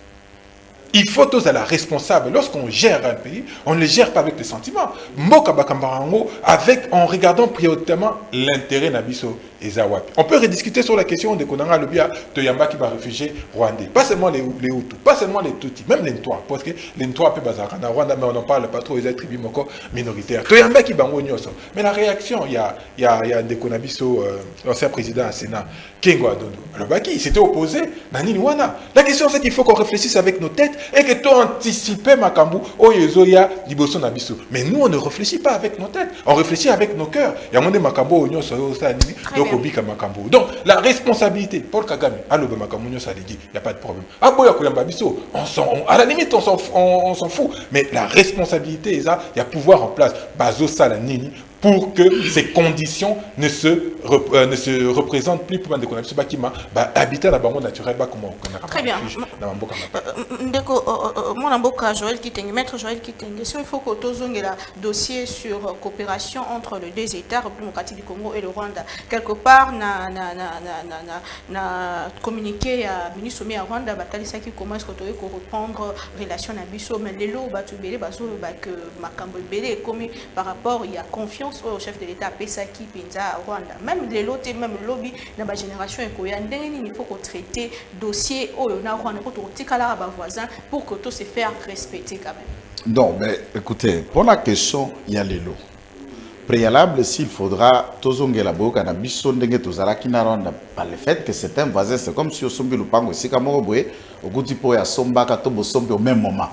Il faut tous à la responsable. Lorsqu'on gère un pays, on ne le gère pas avec les sentiments. Mboka bakambarango avec en regardant prioritairement l'intérêt nabiso et Zawapi. On peut rediscuter sur la question de Konanga Lobia Toyamba qui va réfugier rwandais. Pas seulement les Hutus, pas seulement les Tutsis, même les Ntwa. Parce que les Ntwa peuvent bazar en Rwanda, mais on n'en parle pas trop, ils sont tribus minoritaires. Toyamba qui bango nyoso. Mais la réaction, il y a des Konabiso, l'ancien président à Sénat, Kengo Adondo. Alors Baki, il s'était opposé, Nani Wana. La question c'est qu'il faut qu'on réfléchisse avec nos têtes et que tu anticipes Makambu, Oyezoya, Liboso Nabiso. Mais nous, on ne réfléchit pas avec nos têtes, on réfléchit avec nos cœurs. Il y a mon Makambu, Onyo, Soyo, Sani, Dokobika Makambu. Donc, la responsabilité, Paul Kagame, Alobe Makambu, Onyo, Saligi, il n'y a pas de problème. Aboya Koyamba Biso, à la limite, on s'en fout. Mais la responsabilité, il y a pouvoir en place. Bazo Salanini, pour que ces conditions ne se représentent plus pour des conditions qui habitat la banque naturelle comme on très bien. Ndeko mon amboka Joël Kitenge, maître Joël Kitenge, il faut que tozonge la dossier sur coopération entre les deux États, République démocratique du Congo et le Rwanda. Quelque part na communiqué à ministre Sommet à Rwanda batalisa qui commence à reprendre relation à Bisso mais les lots batubélé baso que makambo belé comme par rapport il y a confiance au chef de l'État Pesaki Pinza Rwanda. Même les lots, même le lobby dans la génération il faut qu'on traite dossier au Rwanda pour voisin pour que tout se fasse respecter quand même. Non, mais écoutez, pour la question, il y a les lots. Préalable, s'il faudra, tozongela boka na biso ndenge tozala kina Rwanda par le fait que c'est un voisin, c'est comme si au sombi lupango sika moko boye okuti po ya sombaka to bosombi au même moment.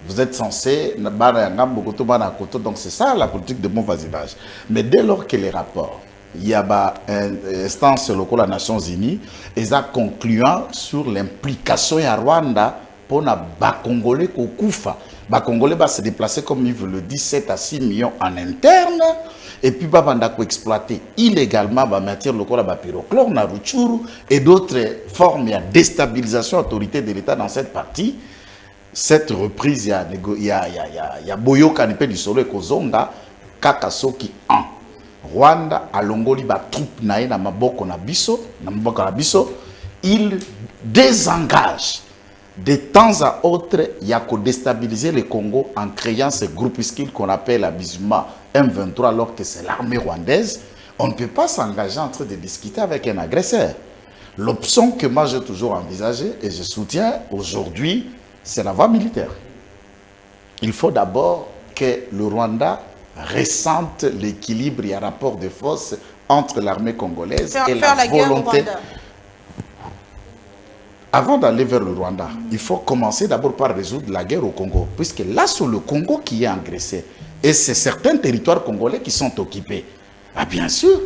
Vous êtes censé, donc c'est ça la politique de bon voisinage. Mais dès lors que les rapports, il y a une instance locale des Nations Unies, ils ont concluant sur l'implication à Rwanda pour les Congolais qui Koufa. Les Congolais se déplacer comme il veut le 17 à 6 millions en interne, et puis ils exploiter illégalement la matière locale à pyrochlore, na Rutshuru, et d'autres formes de déstabilisation de l'autorité de l'État dans cette partie. Cette reprise, il y a Boyo Kanipé du Solo et Kozonga, Kakasoki en Rwanda, à Longoli, ba troupe nae na maboko na biso, il désengage. De temps à autre, il y a qu'à déstabiliser le Congo en créant ce groupuscule qu'on appelle Abizuma M23, alors que c'est l'armée rwandaise. On ne peut pas s'engager en train de discuter avec un agresseur. L'option que moi j'ai toujours envisagée, et je soutiens aujourd'hui, c'est la voie militaire. Il faut d'abord que le Rwanda ressente l'équilibre et un rapport de force entre l'armée congolaise et la volonté. Avant d'aller vers le Rwanda, il faut commencer d'abord par résoudre la guerre au Congo, puisque là, c'est le Congo qui est agressé. Et c'est certains territoires congolais qui sont occupés. Ah, bien sûr,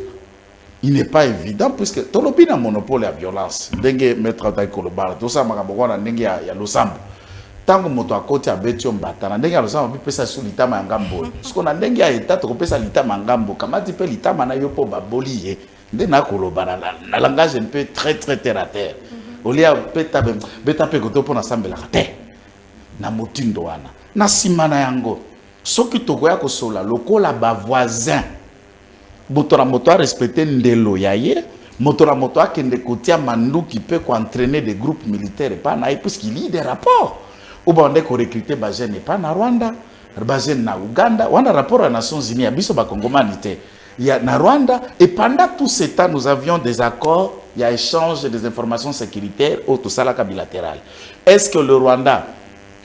il n'est pas évident, puisque tout le pays a un monopole à violence. Dengue mettre à Kolobara, tout ça, il y a le sambo. Tant que moto à côté à Bétion Batana, ndenge ya losambo pesa sur litama ngambo. Parce qu'on a ndenge ya état to pesa litama ngambo, kama tu peux litama na yo po baboli ye. Ndenge na kolobana na langage un peu très terre à terre. Olia beta pe koto pona sambela te. Na motindo wana. Na simana yango. Soki tokoya ko sola lokola ba voisin. Motora moto a respecter ndelo yaye. Motora moto a kende kotia mandu qui peut entraîner des groupes militaires et pas na puisqu'il y a des rapports. Ou bien on a recruté des jeunes pas na Rwanda, des jeunes na Ouganda, on a un rapport aux Nations Unies, à Biso Bakongomanité. Il y a na Rwanda, et pendant tout ce temps, nous avions des accords, il y a échange des informations sécuritaires au tout ça bilatéral. Est-ce que le Rwanda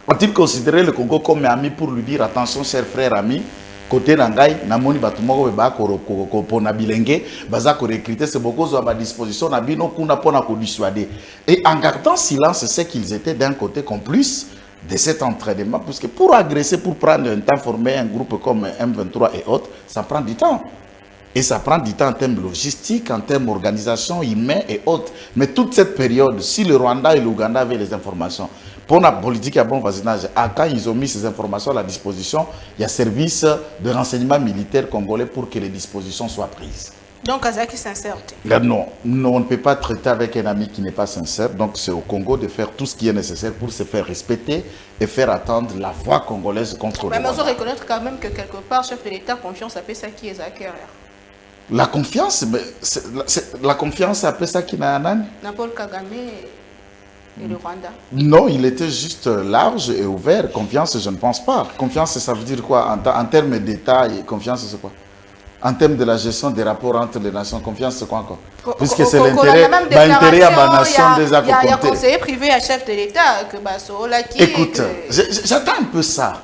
a-t-il considéré le Congo comme ami pour lui dire attention, cher frère ami, côté Nangai, Namoni Batumoko Beba Pona Bilenge, Bazako recruter, c'est beaucoup à disposition, Nabino Kuna Pona ko dissuader. Et en gardant silence, c'est qu'ils étaient d'un côté complices de cet entraînement, parce que pour agresser, pour prendre un temps, former un groupe comme M23 et autres, ça prend du temps. Et ça prend du temps en termes logistiques, en termes d'organisation, humain et autres. Mais toute cette période, si le Rwanda et l'Ouganda avaient les informations, pour la politique à bon voisinage, quand ils ont mis ces informations à la disposition, il y a service de renseignement militaire congolais pour que les dispositions soient prises. Donc, Kazaki sincère. Non, on ne peut pas traiter avec un ami qui n'est pas sincère. Donc, c'est au Congo de faire tout ce qui est nécessaire pour se faire respecter et faire attendre la voix congolaise contre le Rwanda. Mais on reconnaître quand même que quelque part, chef de l'État, confiance appelle ça qui est Zaki. La confiance, la confiance appelle ça qui n'a rien. Paul Kagame et le Rwanda. Non, il était juste large et ouvert. Confiance, je ne pense pas. Confiance, ça veut dire quoi en termes d'État et confiance, c'est quoi? En termes de la gestion des rapports entre les nations, confiance, c'est quoi encore? Puisque c'est l'intérêt à la nation des accords. Il y a conseiller privé à chef de l'État que Basola qui. Écoute, j'attends un peu ça.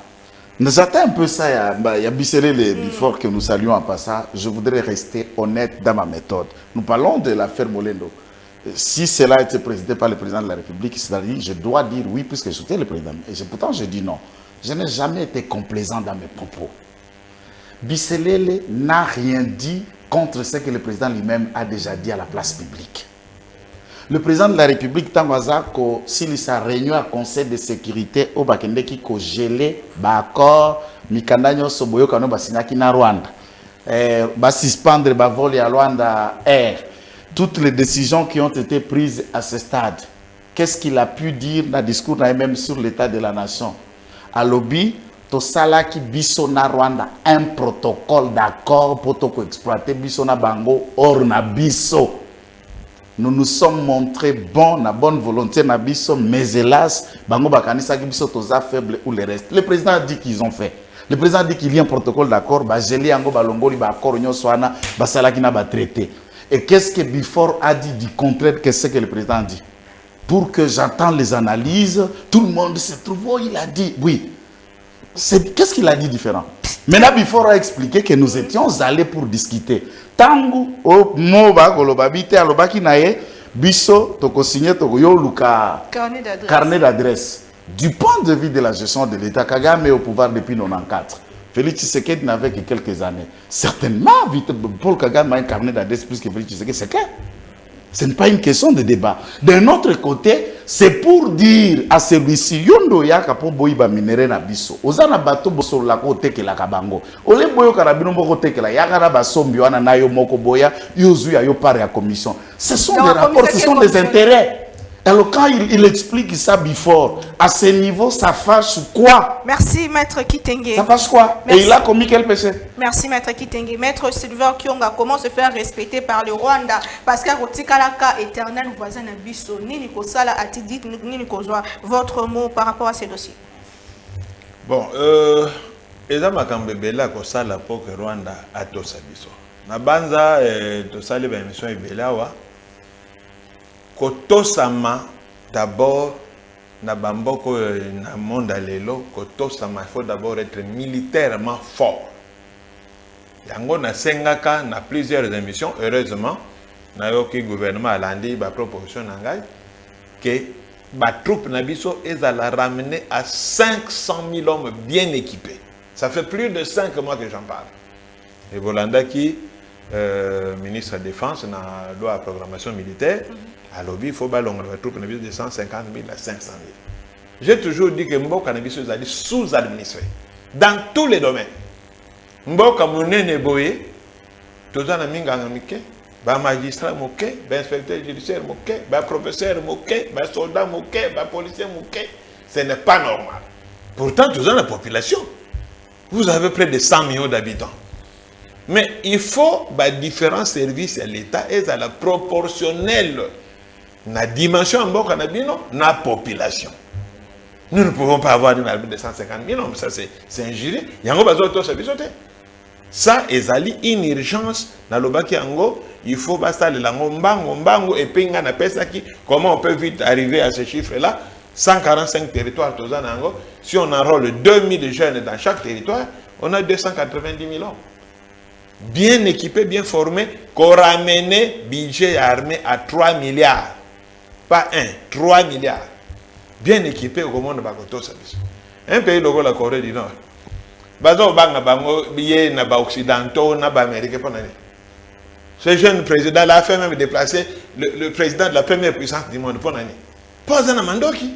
J'attends un peu ça. Il y a Bissele les Bifort que nous saluons en passant. Je voudrais rester honnête dans ma méthode. Nous parlons de l'affaire Molendo. Si cela a été présidé par le président de la République, c'est-à-dire, je dois dire oui puisque je soutiens le président. Et pourtant, je dis non. Je n'ai jamais été complaisant dans mes propos. Bisselele n'a rien dit contre ce que le président lui-même a déjà dit à la place publique. Le président de la République, Tangwazako, s'il sa réunion à conseil de sécurité au Bakende qui a gelé, l'accord, Mikandanyo Soboyo Kano Basinaki na Rwanda, suspendre vol à Rwanda Air, toutes les décisions qui ont été prises à ce stade. Qu'est-ce qu'il a pu dire dans le discours même sur l'état de la nation? À lobby, Tosala qui bisona Rwanda un protocole d'accord pour exploiter bisona bango or na biso. Nous nous sommes montrés bons, na bonne volonté na biso, mais hélas, bango bakanisa ki biso toza faible ou le reste. Le président a dit qu'ils ont fait. Le président a dit qu'il y a un protocole d'accord, ba gelé ango balongoli ba accord nyoswana basala ki na ba traité. Et qu'est-ce que Bifort a dit du contraire que ce que le président a dit? Pour que j'entende les analyses, tout le monde se trouve, oh, il a dit, oui. Qu'est-ce qu'il a dit différent? Maintenant, Bifort a expliqué que nous étions allés pour discuter. Tangu, au moba, kolobabite, alobaki nae, biso, toko signé, toko yo luka, carnet d'adresse. Du point de vue de la gestion de l'État, Kagame est au pouvoir depuis 1994. Félix Tshisekedi n'avait que quelques années. Certainement, Paul Kagame a un carnet d'adresse plus que Félix Tshisekedi, c'est clair. Ce n'est pas une question de débat. D'un autre côté, c'est pour dire à celui-ci, yondo yaka po boiba minere na biso. Ozana bato boso la kote ke la kabango. Ole boyo karabino moko te ke la yaka na basombi wana na yo moko boya, yozu ya yo pare à commission. Ce sont des rapports, ce sont des intérêts. Alors quand il explique ça Bifort, à ce niveau, ça fâche quoi? Merci Maître Kitenge. Ça fâche quoi? Merci. Et il a commis quel péché? Merci Maître Kitenge. Maître Sylvain Kyonga, comment se faire respecter par le Rwanda? Parce qu'à Rotikalaka, éternel voisin Nabiso, Nini Kosala a dit, Nini Kozwa, votre mot par rapport à ces dossiers? Bon, Eza Makambebela Kosala pour que Rwanda a tout ça. Nabanza, Tosali, émission Ebelawa. Kotosama d'abord na bamboko na monde lelo kotosama il faut d'abord être militairement fort. Yango na sengaka na plusieurs émissions heureusement na yoki gouvernement alandi ba proposition nangai que ba troupe na biso ezala ramener à 500 000 hommes bien équipés. Ça fait plus de 5 mois que j'en parle. Et Volanda qui ministre de la Défense na loi de programmation militaire. Alors, il faut ballonner la troupe de 150 000 à 500 000. J'ai toujours dit que Mboka Nabiso est sous-administré dans tous les domaines. Mboka Mounene Boye, tout ça, ba magistrat moké, ba inspecteur judiciaire moké, ba professeur moké, ba soldat moké, ba policier moké. Ce n'est pas normal. Pourtant, tout ça, la population. Vous avez près de 100 millions d'habitants. Mais il faut différents services à l'État et à la proportionnelle. La dimension en Boka Nabino, la population. Nous ne pouvons pas avoir une armée de 150 000 hommes, ça c'est injurieux. Il y a un besoin ça est une urgence dans le Baki Ango. Il faut basta le mbango et pinga na pesa qui. Comment on peut vite arriver à ce chiffre-là? 145 territoires tous en Ango. Si on enrôle 2000 jeunes dans chaque territoire, on a 290 000 hommes. Bien équipés, bien formés, qu'on ramène budget armé à 3 milliards. Pas 1, 3 milliards. Bien équipés au monde de Bakoto Service. Un pays logo la Corée du Nord. Bazo banga bango biye na ba occidentaux na ba américains pour nani. Ce jeune président l'a fait même déplacer le président de la première puissance du monde pour l'année. Pas un mandoki.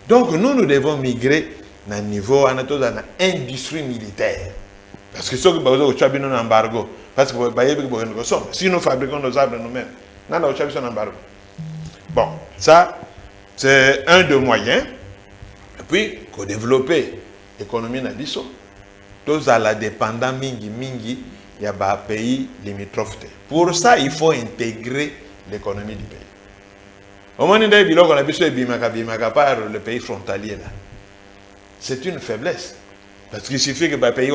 Donc nous devons migrer à un niveau, à une industrie militaire. Parce que ce que nous avons un embargo, parce que si nous fabriquons nos arbres nous-mêmes, nous avons un embargo. Bon, ça, c'est un des moyens. Et puis, pour développer l'économie nabiso, tous à la dépendance mingi, il y a des pays limitrophes. Pour ça, il faut intégrer l'économie du pays. Au moment où on a vu par le pays frontalier, c'est une faiblesse. Parce qu'il suffit que le pays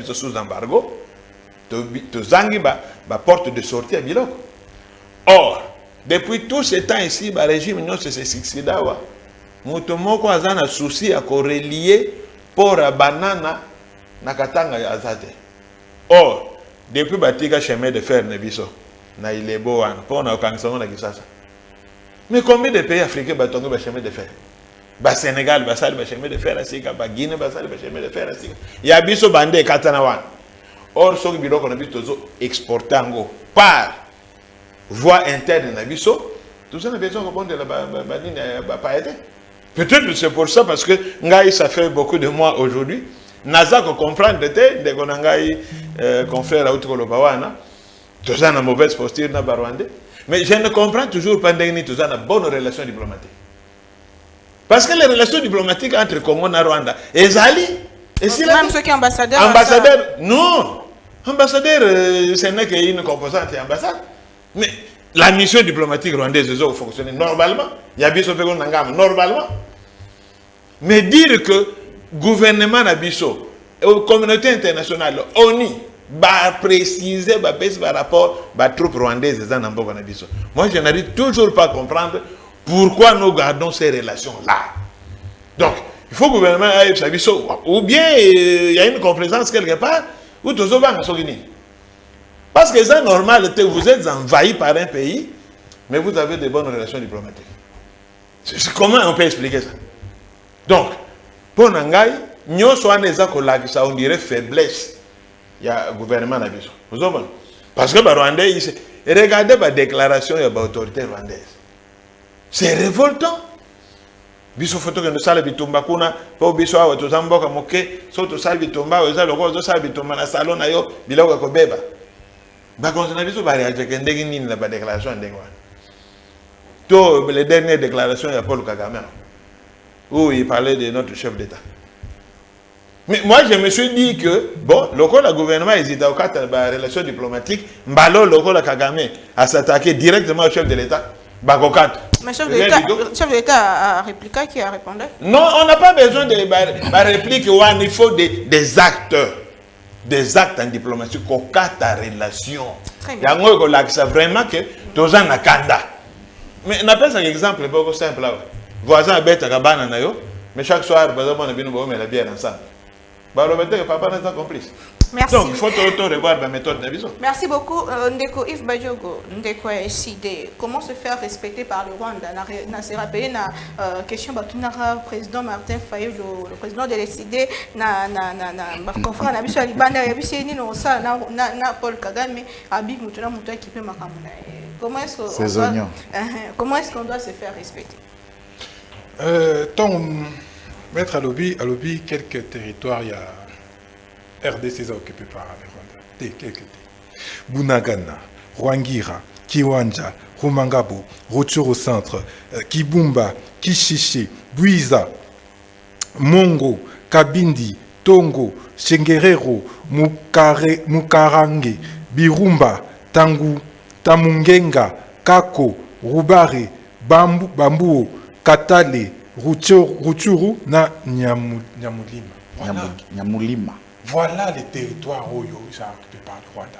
soit sous embargo, tu zangi la porte de sortie à Biloko. Or, depuis tout ce temps ici, le régime s'est succédé. Nous avons un souci à relier pour la banane na katanga ya azate. Or, depuis le chemin de fer, na ilebo pour na okanisongo na Kisasa. Mais combien de pays africains ont un chemin de fer? Le Sénégal, le chemin de fer, le Guinée, le chemin de fer. Il y a des bandés katanawan. Or, ce que nous avons exporté par voie interne, tout ça, nous avons besoin de répondre à la peut-être que c'est pour ça, parce que ça fait beaucoup de mois aujourd'hui. Naza comprendre que confrère Aoutkolobawana, tout ça a une mauvaise posture dans le Rwandais. Mais je ne comprends toujours pas que tout ça a une bonne relation diplomatique. Parce que les relations diplomatiques entre Congo et Rwanda, elles allient. Et si même ceux qui sont ambassadeurs. Ambassadeur, non. Ambassadeur, ce n'est qu'une composante et ambassade. Mais la mission diplomatique rwandaise fonctionne normalement. Il y a bien normalement. Mais dire que le gouvernement Nabiso, la communauté internationale, ONU, va préciser par rapport aux troupes rwandaises dans Namboka Nabiso. Moi, je n'arrive toujours pas à comprendre pourquoi nous gardons ces relations-là. Donc, il faut que le gouvernement aille Nabiso, ou bien il y a une complaisance quelque part, ou tout ça va parce que c'est normal, vous êtes envahi par un pays, mais vous avez de bonnes relations diplomatiques. Comment on peut expliquer ça? Donc, pour Nangai, nous on dirait faiblesse. Il y a un gouvernement à Bissau. Vous comprenez? Parce que les Rwandais, regardez la déclaration de l'autorité rwandaise. C'est révoltant. Bissau photo que nous salons bitumba kuna, pour Bissau à tous amboka moke, surtout salles bitumba, aux alogos de salles bitumba na salon ayo, biloga kobeba. Bah quand on a vu ça, bah réagir que ndegi la déclaration ndengwa. Tout les dernières déclarations de Paul Kagame, où il parlait de notre chef d'État. Mais moi, je me suis dit que, bon, le gouvernement hésite à la relation diplomatique, le Kagame à s'attaquer directement au chef de l'État. Mais le chef de l'État a répliqué, qui a répondu? Non, on n'a pas besoin de réplique, il faut des acteurs. Des actes en diplomatie, qu'on carte ta relation. Il y a vraiment que tu as un kanda. Mais on appelle ça un exemple beaucoup simple. Voisin a bête à cabane, mais chaque soir, on a bien la bière ensemble. Papa n'est pas complice. Merci. Donc, il faut revoir la méthode de vision. Merci beaucoup, Ndeko Yves Badjogo. Ndeko a décidé comment se faire respecter par le Rwanda. On s'est rappelé la question du président Martin Fayulu, le président de l'ECD, na confrère na biso Libanda, ya biso ni no ça na Paul Kagame, abi mutuna mutu équipé makamuna. Comment est-ce que comment est-ce qu'on doit se faire respecter? Tant mettre à lobby quelques territoires, il y a RDC occupé par les Rwandais. Bunagana, Rwangira, Kiwanja, Rumangabo, Rutshuru Centre, Kibumba, Kishishi, Buiza, Mongo, Kabindi, Tongo, Shengerero, Mukarange, Birumba, Tangu, Tamungenga, Kako, Rubare, Bambuo, Katale, Rutshuru na Nyamulima. Voilà les territoires où ils sont occupés par le Rwanda,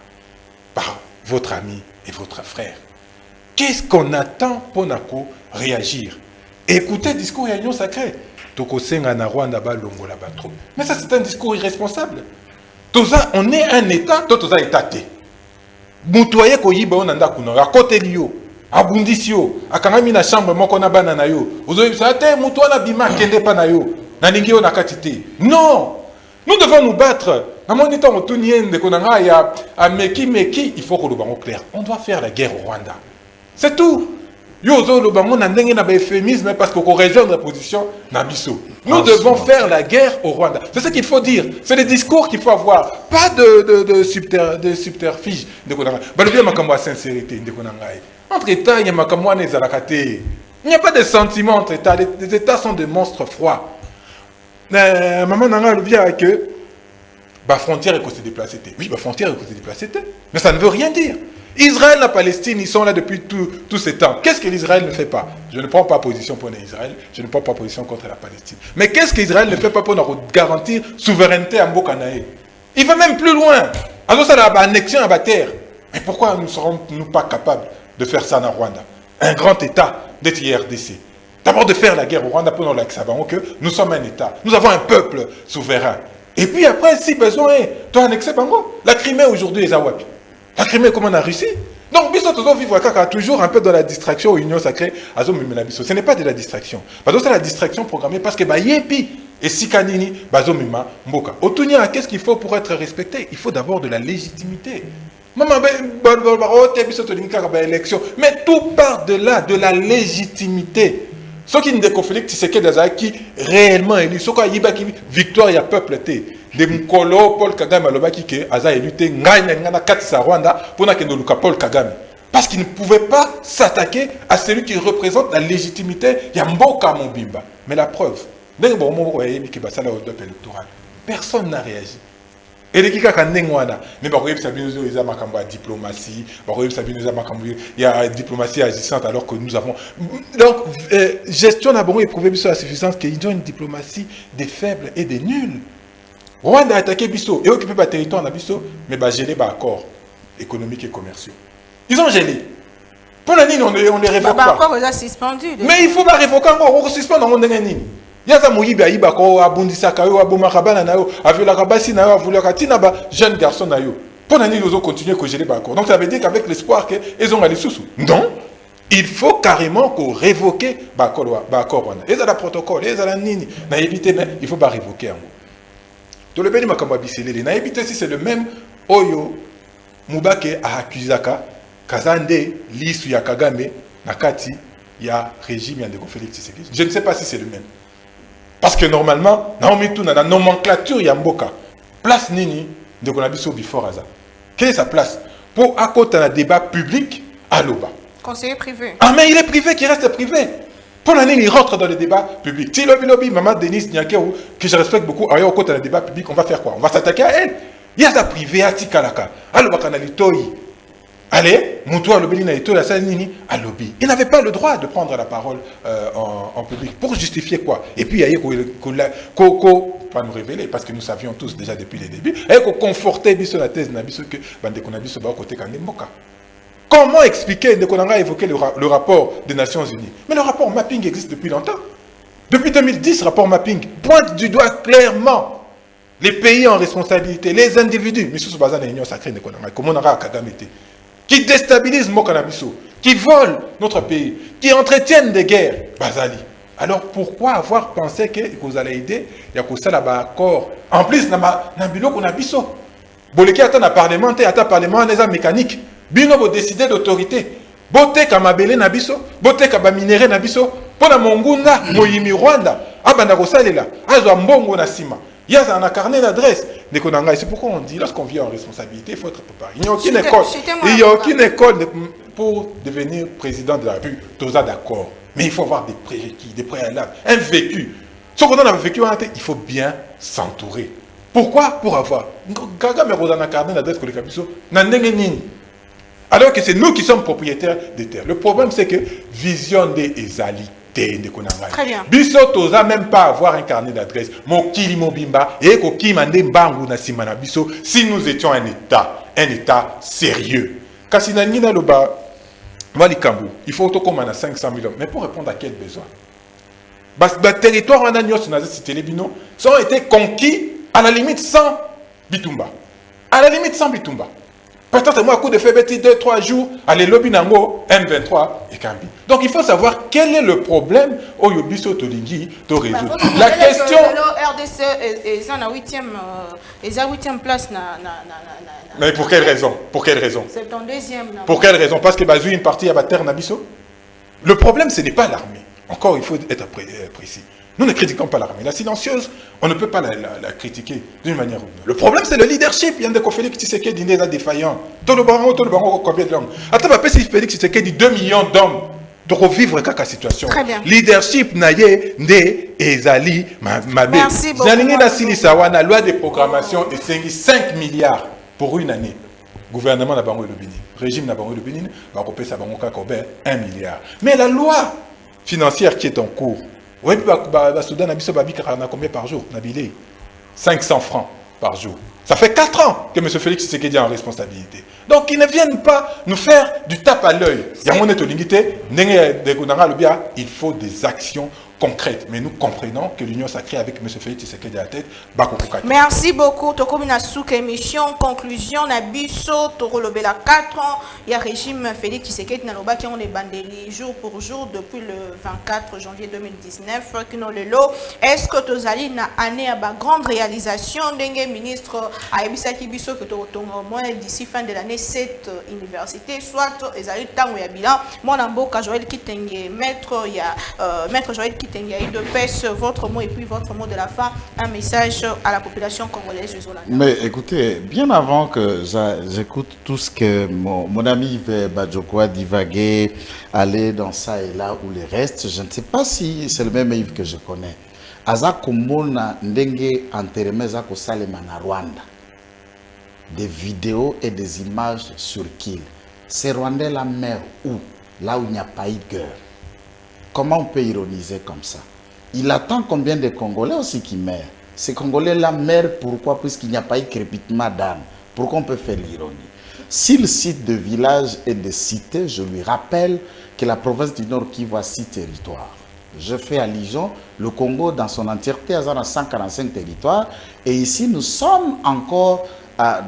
par votre ami et votre frère. Qu'est-ce qu'on attend pour Nako réagir? Écoutez le discours Union sacré. Tokosenga na Rwanda balongo la batro. Mais ça c'est un discours irresponsable. On est un État, tout ça est étaté. Mutoye ko yiba onanda kuna à côté lio, abundisio, akangami na chambre moko na bana na yo. Ozo ça te muto na bima kende pa na yo. Na ningi ona katite. Non. Nous devons nous battre. À mon état, on tourne de Konanga, il y a Meki, il faut que le banc clair. On doit faire la guerre au Rwanda. C'est tout. Yozo le banc, on a un euphémisme parce qu'on réserve la position Nabiso. Nous devons faire la guerre au Rwanda. C'est ce qu'il faut dire. C'est les discours qu'il faut avoir. Pas de subterfuge de Konanga. Il y a sincérité de Konanga. Entre États, il y a il n'y a pas de sentiments entre États. Les États sont des monstres froids. Maman Nanga le vient que la frontière est se déplacer. Oui, la frontière est se déplacer. Mais ça ne veut rien dire. Israël et la Palestine, ils sont là depuis tous ces temps. Qu'est-ce que l'Israël ne fait pas? Je ne prends pas position pour l'Israël, je ne prends pas position contre la Palestine. Mais qu'est-ce qu'Israël ne fait pas pour nous garantir souveraineté à Mbokanae? Il va même plus loin. Alors ça, la annexion à la terre. Mais pourquoi nous ne serons-nous pas capables de faire ça en Rwanda? Un grand État d'être RDC. D'abord de faire la guerre au Rwanda pour nous savons que nous sommes un État. Nous avons un peuple souverain. Et puis après, si besoin est, tu as annexé Bango. La Crimée aujourd'hui est à Wapi. La Crimée comme en Russie. Donc, nous devons vivre toujours un peu dans la distraction aux unions sacrées. Ce n'est pas de la distraction. C'est la distraction programmée parce que Yepi et Sikanini, Bazomima, Mboka. Otunia, qu'est-ce qu'il faut pour être respecté? Il faut d'abord de la légitimité. Mais tout part de là, de la légitimité. Ceux qui ne déconflict, c'est que des qui réellement élus. Ceux qui ont victoire, il y a peuple. Les Mkolo, Paul Kagame, Alobaki, qui a élu, Ngana Katisa Rwanda, pour que Paul Kagame. Parce qu'il ne pouvait pas s'attaquer à celui qui représente la légitimité. Il y a Mboka Mobimba. Mais la preuve, personne n'a réagi. Et les gens mais diplomatie, il y a diplomatie agissante alors que nous avons. Donc, gestion d'abord éprouvé sur la suffisance qu'ils ont une diplomatie des faibles et des nuls. Rwanda a attaqué Bisso et occupé le territoire de Bisso, mais gelé les accords économiques et commerciaux. Ils ont gelé. Pour l'année, on les révoque pas. L'accord est suspendu. Mais il faut pas révoquer encore, on suspend dans l'année. Yaza moyibi ayiba ko abundisaka yo abomakabana na yo aviolaka basi na yo avulaka tina ba jeune garçon na yo. Pour nani nous continuer que geler ba accord. Donc ça veut dire qu'avec l'espoir que ils ont allé sous. Non, il faut carrément qu'on révoquer ba accord wana. Et ça la protocole, et ça la nini na éviter mais il faut pas révoquer en gros. To le beni makambo biselele na éviter si c'est le même oyo Mubake a accusaka Kazande lisu ya Kagame na kati ya régime ya ndeko Félix Tshisekedi. Je ne sais pas si c'est le même. Parce que normalement, Naomi Touna, la nomenclature Yamboka, place Nini de Konabiso before Aza. Quelle est sa place? Pour à côté d'un débat public à l'Oba. Conseiller privé. Ah, mais il est privé, qui reste privé. Pour l'année, il rentre dans le débat public. Si lobby, maman Denise Nyakeou, que je respecte beaucoup, à côté d'un débat public, on va faire quoi? On va s'attaquer à elle. Il y a sa privé à Tikalaka. À l'Oba Kanalitoi. Allez, Moutoua Lobby Naito, Nini, à lobby. Il n'avait pas le droit de prendre la parole en public. Pour justifier quoi? Et puis, il y a pas nous révéler, parce que nous savions tous déjà depuis les débuts, et qu'on confortait sur la thèse Nabiso que Bandekonabiso va côté Kandemboka. Comment expliquer qu'on a évoqué le rapport des Nations Unies? Mais le rapport mapping existe depuis longtemps. Depuis 2010, rapport mapping pointe du doigt clairement les pays en responsabilité, les individus, mais sous bazan l'union sacrée de Konanga, comme on aura Kagame été, qui déstabilisent Mokanabiso, qui volent notre pays, qui entretiennent des guerres, Bazali. Alors pourquoi avoir pensé que vous allez aider, il y a que ça là-bas accord. En plus, Nambilo Konabiso, Boleki attend un parlement, un mécanique, Bino vous décider d'autorité. Bote Kamabele Nabiso, Bote Kabaminere Nabiso, Pona Mongunda, Moyimi Rwanda, Abanda Rosalela, Azwa Mbongo Nasima. Il y a un carnet d'adresse. C'est pourquoi on dit, lorsqu'on vient en responsabilité, il faut être préparé. Il n'y a aucune école. Il n'y a aucune école pour devenir président de la République. Tous d'accord. Mais il faut avoir des prérequis, des préalables, un vécu. Ce qu'on a vécu, il faut bien s'entourer. Pourquoi? Pour avoir. Alors que c'est nous qui sommes propriétaires des terres. Le problème, c'est que vision des égalités. Très bien. Biso toza même pas avoir un carnet d'adresse. Mokili mobimba et koki mande mbangu na simana biso si nous étions un état sérieux. Kasina nina loba Malikambu, il faut auto comme on a 500 000 hommes. Mais pour répondre à quel besoin? Le territoire en Agnos, cité les Bino, ont été conquis à la limite sans Bitumba. À la limite sans Bitumba. Peut-être moi, à coup de fait, 2-3 jours, allez, lobby nango, M23 et Kambi. Donc il faut savoir quel est le problème au Yobiso Tolingi de résoudre. La question. Le RDC est en 8e place. Mais pour quelle raison? Pour quelle raison? C'est ton deuxième. Pour quelle raison? Parce que Bazou une partie à la terre Nabiso. Le problème, ce n'est pas l'armée. Encore, il faut être précis. Nous ne critiquons pas l'armée. La silencieuse, on ne peut pas la critiquer d'une manière ou d'une autre. Le problème, c'est le leadership. Il y a des Félix Tshisekedi qui est défaillant. Tout le baron, combien de langues? Attends, si Félix Tshisekedi 2 millions d'hommes de revivre la situation. Très bien. Leadership, naye, nde, ezali, mabe. Merci beaucoup. La loi de programmation est 5 milliards pour une année. Gouvernement n'a pas le Bénin. Régime n'a pas le Bénin. Va couper ça, 1 milliard. Mais la loi financière qui est en cours, oui, Soudan a combien par jour? 500 francs par jour. Ça fait 4 ans que M. Félix Tshisekedi est en responsabilité. Donc, ils ne viennent pas nous faire du tape à l'œil. Il faut des actions concrètes. Mais nous comprenons que l'Union sacrée avec M. Félix Tshisekedi à la tête, merci beaucoup. Tokomina souk émission, conclusion, Nabiso, Tokolobela 4 ans. Il y a régime Félix Tshisekedi Naloba qui ont les bandeli jour pour jour depuis le 24 janvier 2019. Est-ce que Tozali n'a année à grande réalisation d'un ministre à Ebisa Kibiso que tu au moins d'ici fin de l'année cette université, soit Ezali Tango Yabilan, mon amboka Joël Kitenge, maître Joël Kitenge, de pèse votre mot et puis votre mot de la fin, un message à la population congolaise de Zolanda. Mais écoutez, bien avant que j'écoute tout ce que mon ami Yves Badjoko a divagué, aller dans ça et là ou les restes, je ne sais pas si c'est le même Yves que je connais. Aza Kumona Ndenge Anteremeza Kosalema na Rwanda. Des vidéos et des images sur Kiel. C'est Rwandais la mer où? Là où il n'y a pas eu de guerre. Comment on peut ironiser comme ça? Il attend combien de Congolais aussi qui meurent? Ces Congolais-là meurent pourquoi? Puisqu'il n'y a pas eu crépitement d'âme. Pourquoi on peut faire l'ironie? S'il cite de villages et de cités, je lui rappelle que la province du Nord Kivu a 6 territoires. Je fais allusion, le Congo dans son entièreté a 145 territoires. Et ici, nous sommes encore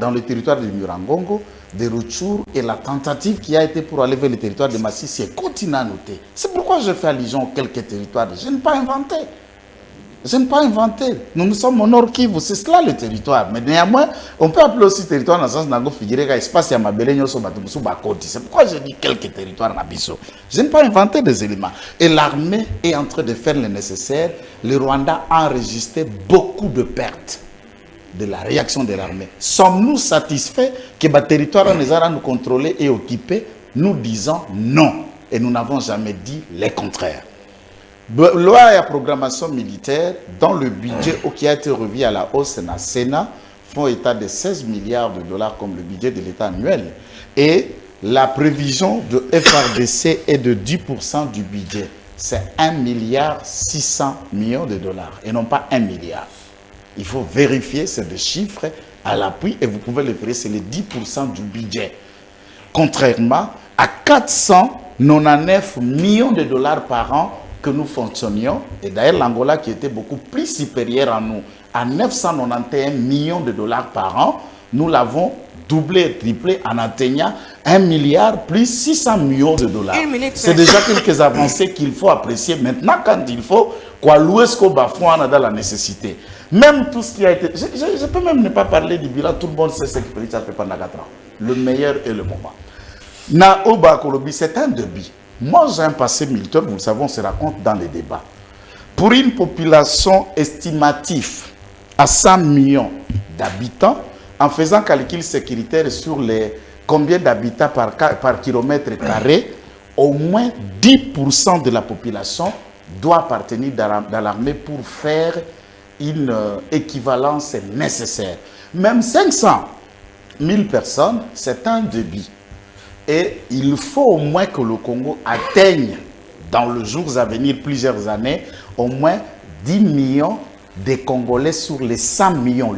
dans le territoire de Murangongo, de Rutshuru, et la tentative qui a été pour aller vers le territoire de Massissi est continue à noter. C'est pourquoi je fais allusion à quelques territoires. Je n'ai pas inventé. Je n'ai pas inventé. Nous sommes au Nord Kivu, c'est cela le territoire. Mais néanmoins, on peut appeler aussi territoire dans le sens où figurer espace à Mabele, c'est pourquoi je dis quelques territoires dans Bisso. Je n'ai pas inventé des éléments. Et l'armée est en train de faire le nécessaire. Le Rwanda a enregistré beaucoup de pertes de la réaction de l'armée. Sommes-nous satisfaits que le territoire nous contrôler et occuper? Nous disons non. Et nous n'avons jamais dit le contraire. Loi et programmation militaire, dans le budget qui a été revu à la hausse dans le Sénat, font état de 16 milliards de dollars comme le budget de l'État annuel. Et la prévision de FRDC est de 10% du budget. C'est 1 milliard 600 millions de dollars et non pas 1 milliard. Il faut vérifier ces deux chiffres à l'appui et vous pouvez le vérifier, c'est les 10% du budget. Contrairement à 499 millions de dollars par an que nous fonctionnions, et d'ailleurs l'Angola qui était beaucoup plus supérieur à nous, à 991 millions de dollars par an, nous l'avons doublé et triplé en atteignant 1 milliard plus 600 millions de dollars. C'est déjà quelques avancées qu'il faut apprécier. Maintenant, quand il faut, quoi louer ce qu'on bafouane dans la nécessité. Même tout ce qui a été... Je peux même ne pas parler du bilan, tout le monde sait ce que Félix a fait pendant 4 ans. Le meilleur est le moment. Naoba Kolobi, c'est un débit. Moi, j'ai un passé militaire, vous le savez, on se raconte dans les débats. Pour une population estimative à 100 millions d'habitants, en faisant calcul sécuritaire sur les combien d'habitants par kilomètre carré, au moins 10% de la population doit appartenir dans l'armée pour faire une équivalence nécessaire. Même 500 000 personnes, c'est un débit. Et il faut au moins que le Congo atteigne, dans les jours à venir, plusieurs années, au moins 10 millions de Congolais sur les 100 millions,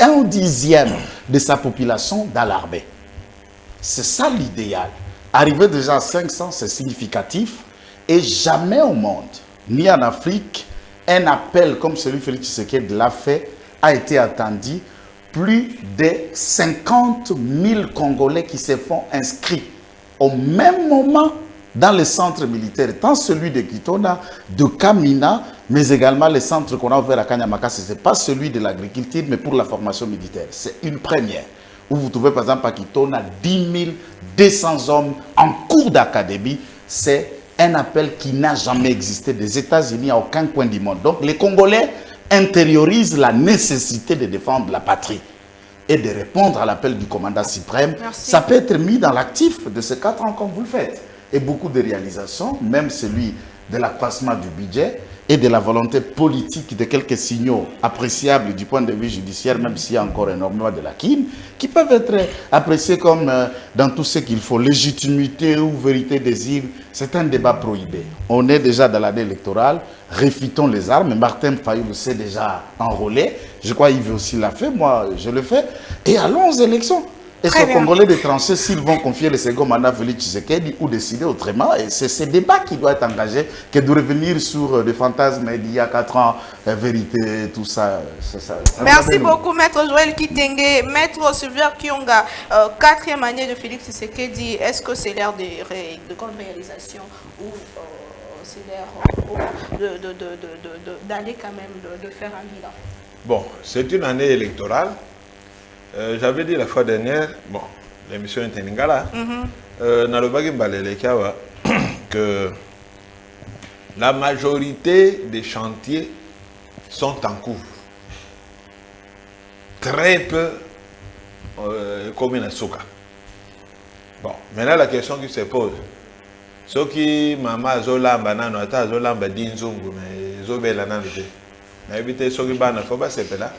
un dixième de sa population dans l'armée. C'est ça l'idéal. Arriver déjà à 500, c'est significatif. Et jamais au monde, ni en Afrique, un appel comme celui que Félix Tshisekedi l'a fait, a été attendu plus de 50 000 Congolais qui se font inscrits au même moment dans les centres militaires, tant celui de Kitona, de Kamina, mais également les centres qu'on a ouverts à Kanyamaka. Ce n'est pas celui de l'agriculture, mais pour la formation militaire. C'est une première. Où vous trouvez par exemple à Kitona 10 200 hommes en cours d'académie. C'est un appel qui n'a jamais existé des États-Unis à aucun coin du monde. Donc les Congolais intériorisent la nécessité de défendre la patrie et de répondre à l'appel du commandant suprême. Merci. Ça peut être mis dans l'actif de ces 4 ans comme vous le faites. Et beaucoup de réalisations, même celui de l'accroissement du budget et de la volonté politique de quelques signaux appréciables du point de vue judiciaire, même s'il y a encore énormément de lacunes, qui peuvent être appréciés comme dans tout ce qu'il faut, légitimité ou vérité des îles. C'est un débat prohibé. On est déjà dans l'année électorale, réfutons les armes. Martin Fayulu s'est déjà enrôlé. Je crois qu'Yves aussi l'a fait, moi je le fais. Et allons aux élections. Et Très ces bien. Congolais de trancher s'ils vont confier le second mandat à Félix Tshisekedi ou décider autrement. Et c'est ce débat qui doit être engagé que de revenir sur des fantasmes d'il y a 4 ans, vérité, tout ça. Merci beaucoup, Maître Joël Kitenge. Maître Sylvain Kionga, 4e année de Félix Tshisekedi, est-ce que c'est l'ère de grandes réalisations ou c'est l'ère d'aller quand même de faire un bilan? Bon, c'est une année électorale. J'avais dit la fois dernière, bon, l'émission est en Lingala, que la majorité des chantiers sont en cours. Très peu comme une souka. Bon, maintenant la question qui se pose, ce qui maman zolamba nano ata zolamba dinzungu mais zobela nano te. Na éviter ce qui bana faut pas se là.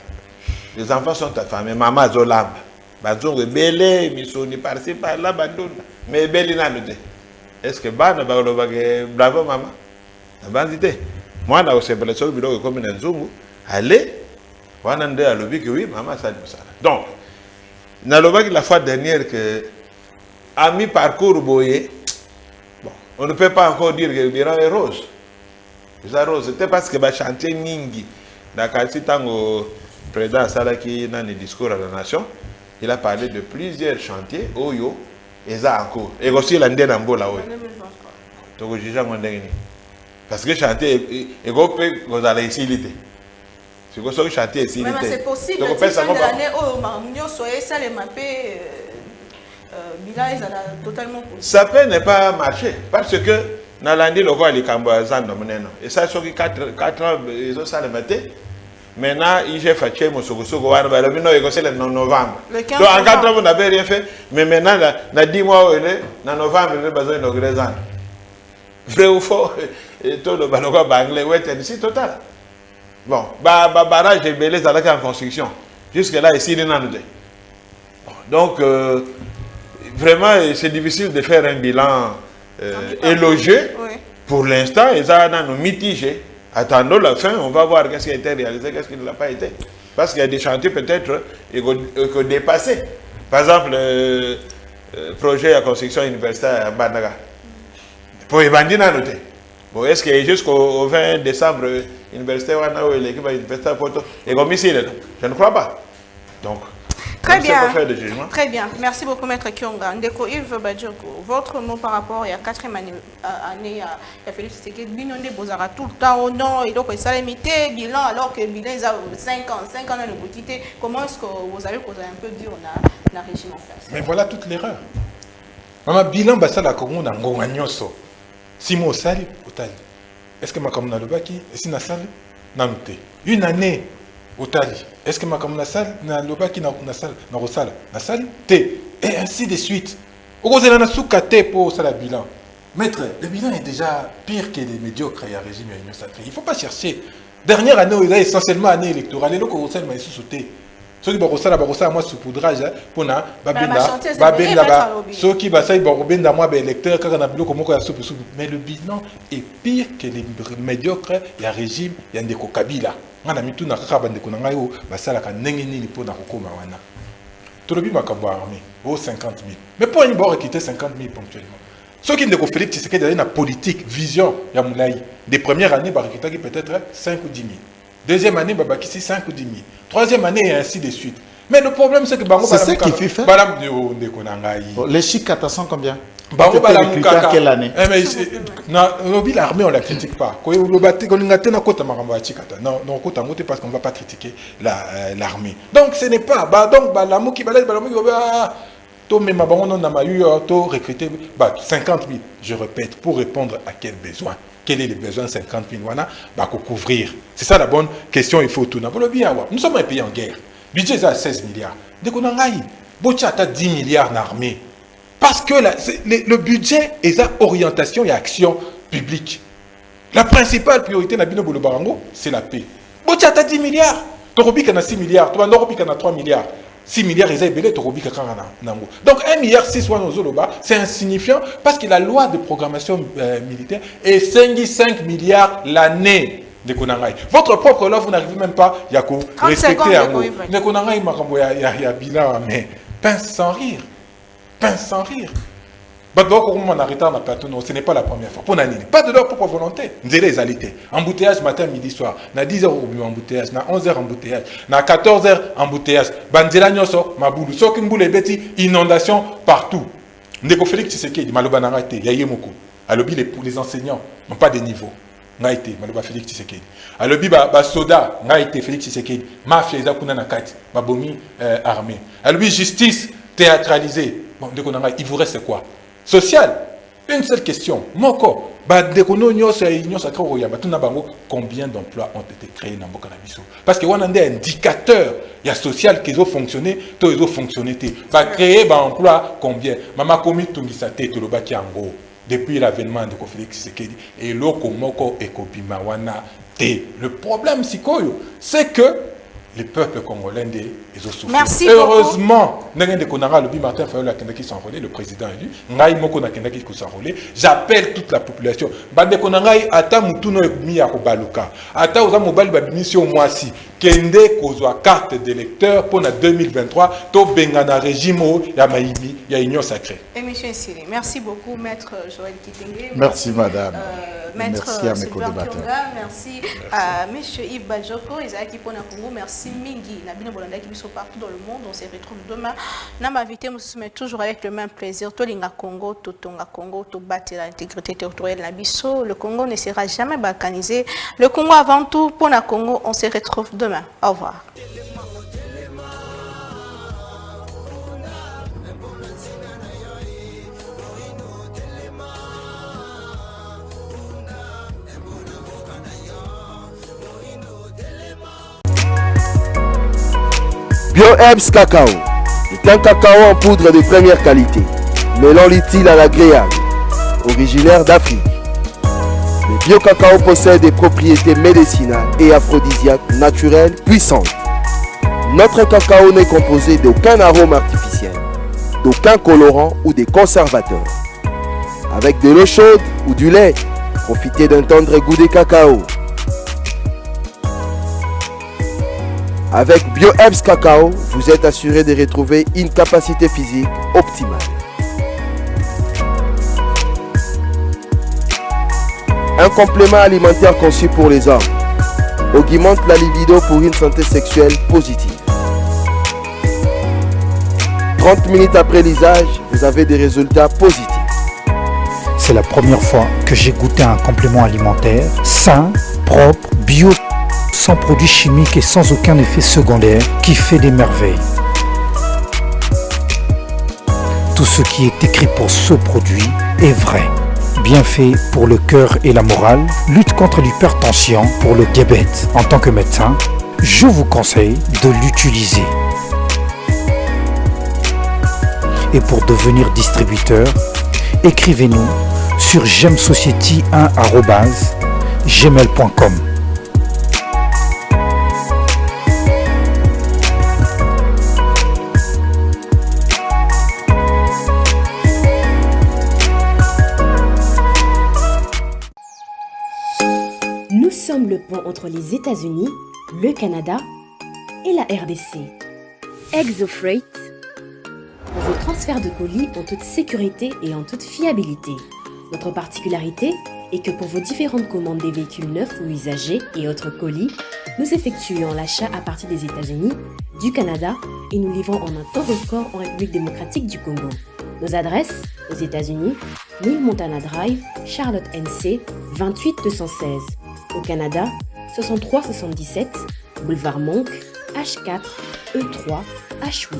Les enfants sont affamés, maman zolamba. Bazongo belé misoni par-ci par-là bandon mais beli nano te. Est-ce que bana ba bravo maman? Na bandité. Moi na osebela so biloko comme na nzungu, allez wana nde alobi que oui maman ça dit ça. Donc na lobaki la fois dernière que à mi-parcours boyé. Bon, on ne peut pas encore dire que le bilan est rose. C'est rose, c'était parce que le chantier Ningi, dans le tango président Salaki dans le discours à la nation, il a parlé de plusieurs chantiers, Oyo, et ça encore. Et aussi l'année d'Ambo là, oui. Donc, je dis parce que le chantier, il vous allez ici l'été. C'est que ce chantier ici l'été. Mais c'est possible, la fin de l'année, nous sommes ça les mappés. Totalement ça peut ne pas marcher parce que dans l'année le roi les Cambouazans et ça sur 4 ans ils ont ça le matin maintenant il j'ai fait mon sogo le novembre donc en 4 ans vous n'avez rien fait mais maintenant dans 10 mois dans novembre il a besoin d'inaugurer ça vrai ou faux et tout le baloga banglais ouais c'est total bon barrage de Belé ça là en construction jusque là ici il n'en est donc vraiment, c'est difficile de faire un bilan élogieux. Oui. Pour l'instant, ils ont mitigé. Attendons la fin, on va voir qu'est-ce qui a été réalisé, qu'est-ce qui ne l'a pas été. Parce qu'il y a des chantiers peut-être qui ont dépassé. Par exemple, le projet de construction universitaire à Bandaga. Pour les bandits, bon, est-ce que jusqu'au 20 décembre, l'université ou l'équipe universitaire est comme ici? Je ne crois pas. Donc, très bien. Très bien. Merci beaucoup, Maître Kionga. Ndeko Yves Badjoko, votre mot par rapport à la 4e année à Félix Tshisekedi, Binonde Bozara tout le temps au nom, et donc ça limité bilan alors que le bilan est à 5 ans dans le quotidien. Comment est-ce que vous avez un peu dit on a la régime en place? Mais voilà toute l'erreur. Maman bilan basa la Congo na ngonga nyoso. Simo sali otali. Est-ce que ma comme na lobaki et si na sali na noté. Une année Otali. Est-ce que ma comme la salle na lobaki na salle na rosala na salle T et ainsi de suite. Okozela na souka te pour ça la bilan. Maître, le bilan est déjà pire que les médiocres et à régime et union sacrée. Il ne faut pas chercher. Dernière année, il y a essentiellement année électorale. Et là, on a sous-sauté. Ceux qui ont moi saupoudrage pour na babenda ceux qui babenda moi électeur quand on a bilo comme quoi soupe mais le bilan est pire que les médiocres et à régime il y a des Kabila. On a mis tout na kabande ko na yo basala ka ndenge nini pour na kokoma wana. Tout le bima kambo armée au 50 000. Mais pour une bord quitter 50 000 ponctuellement. Ceux qui ne ko Félix Tshisekedi dans la politique vision ya moulaï des premières années barikita qui peut-être 5 ou 10 000. Deuxième année babakisi 5 ou 10 000. Troisième année et ainsi de suite. Mais le problème, c'est que C'est ça qui fait faire. Les Chikata sont combien? Quelle année? L'armée, on ne la critique pas. Non, parce qu'on ne va pas critiquer l'armée. Donc, ce n'est pas. Donc, recruter 50 000. Je répète, pour répondre à quel besoin? Quel est le besoin de 50 000 couvrir? C'est ça la bonne question, il faut tout. Nous sommes un pays en guerre. Le budget est à 16 milliards. Dès qu'on a 10 milliards d'armée. Parce que le budget est à orientation et action publique. La principale priorité de Bino Bolobarango, c'est la paix. Bochata 10 milliards. Torobika na 6 milliards. Torobika na 3 milliards. 6 milliards, ils ont belé Torobika Karana. Donc 1 milliard 6 c'est insignifiant parce que la loi de programmation militaire est 5 milliards l'année. Votre propre loi, vous n'arrivez même pas à respecter un mot. Mais pince sans rire. Pince sans rire. Ce n'est pas la première fois. Pas de leur propre volonté. Les alités. Embouteillage matin, midi, soir. Na 10h embouteillage. Na 11h embouteillage. Na 14h embouteillage. Bandela nyoso, maboulou. Sokimbou les bêtis, inondation partout. Ndeko Félix Tshisekedi, Maloba Narate, Yayemoko. Alobi les enseignants n'ont pas de niveau. Ngaïté, Maloba Félix Tshisekedi. Alobi soda, Ngaïté, Félix Tshisekedi. Mafia, Izakuna Nakati, Babomi armée. Alobi justice théâtralisée. Bon, il vous reste quoi? Social. Une seule question. Moko. Combien d'emplois ont été créés dans le Canabiso? Parce que on a des indicateurs. Il y a social qui ont fonctionné, tout ils ont fonctionné. Créer un emploi combien? Mama komi tungisate to loba ki ango. Depuis l'avènement de Félix Tshisekedi et loko moko ekobima wana te. Le problème c'est que les peuples congolais, ils ont souffert. Merci heureusement, Martin Fayola qui s'enrôlé, le président élu, j'appelle toute la population. Bande konangai ata mutuno mi akobaluka. Ata oza mobile babimission moisi. Kende kozwa carte d'électeur pour la 2023 to bengana régime ya maïmi ya union sacrée. Émission Siri. Merci beaucoup maître Joël Kitenge. Merci madame. Maître merci à mes co-débatteurs. Merci à monsieur Yves Bajoko, Isaac Ipona Congo, merci Mingi, Nabino Bolanda qui sont partout dans le monde. On se retrouve demain. N'a ma invité, mais toujours avec le même plaisir. Tolinga Congo, Totonga Congo, to battre l'intégrité territoriale Nabiso. Le Congo ne sera jamais balkanisé. Le Congo avant tout, pour la Congo, on se retrouve demain. Au revoir. BioHerbs Cacao est un cacao en poudre de première qualité, mêlant l'utile à l'agréable, originaire d'Afrique. Le bio-cacao possède des propriétés médicinales et aphrodisiaques naturelles puissantes. Notre cacao n'est composé d'aucun arôme artificiel, d'aucun colorant ou des conservateurs. Avec de l'eau chaude ou du lait, profitez d'un tendre goût de cacao. Avec BioHerbs Cacao, vous êtes assuré de retrouver une capacité physique optimale. Un complément alimentaire conçu pour les hommes augmente la libido pour une santé sexuelle positive. 30 minutes après l'usage, vous avez des résultats positifs. C'est la première fois que j'ai goûté un complément alimentaire sain, propre, bio, sans produits chimiques et sans aucun effet secondaire qui fait des merveilles. Tout ce qui est écrit pour ce produit est vrai. Bienfait pour le cœur et la morale, lutte contre l'hypertension, pour le diabète. En tant que médecin, je vous conseille de l'utiliser. Et pour devenir distributeur, écrivez-nous sur gemsociety1@gmail.com. Nous sommes le pont entre les États-Unis, le Canada et la RDC. ExoFreight, pour vos transferts de colis en toute sécurité et en toute fiabilité. Notre particularité est que pour vos différentes commandes des véhicules neufs ou usagés et autres colis, Nous effectuons l'achat à partir des États-Unis, du Canada et nous livrons en un temps record en République démocratique du Congo. Nos adresses aux États-Unis, 1000 Montana Drive, Charlotte NC, 28216. Au Canada, 6377, Boulevard Monk, H4, E3, H8.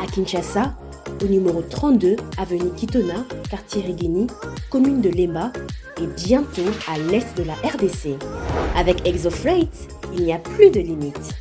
À Kinshasa, au numéro 32, avenue Kitona, quartier Rigini, commune de Lemba et bientôt à l'est de la RDC. Avec ExoFreight, il n'y a plus de limite.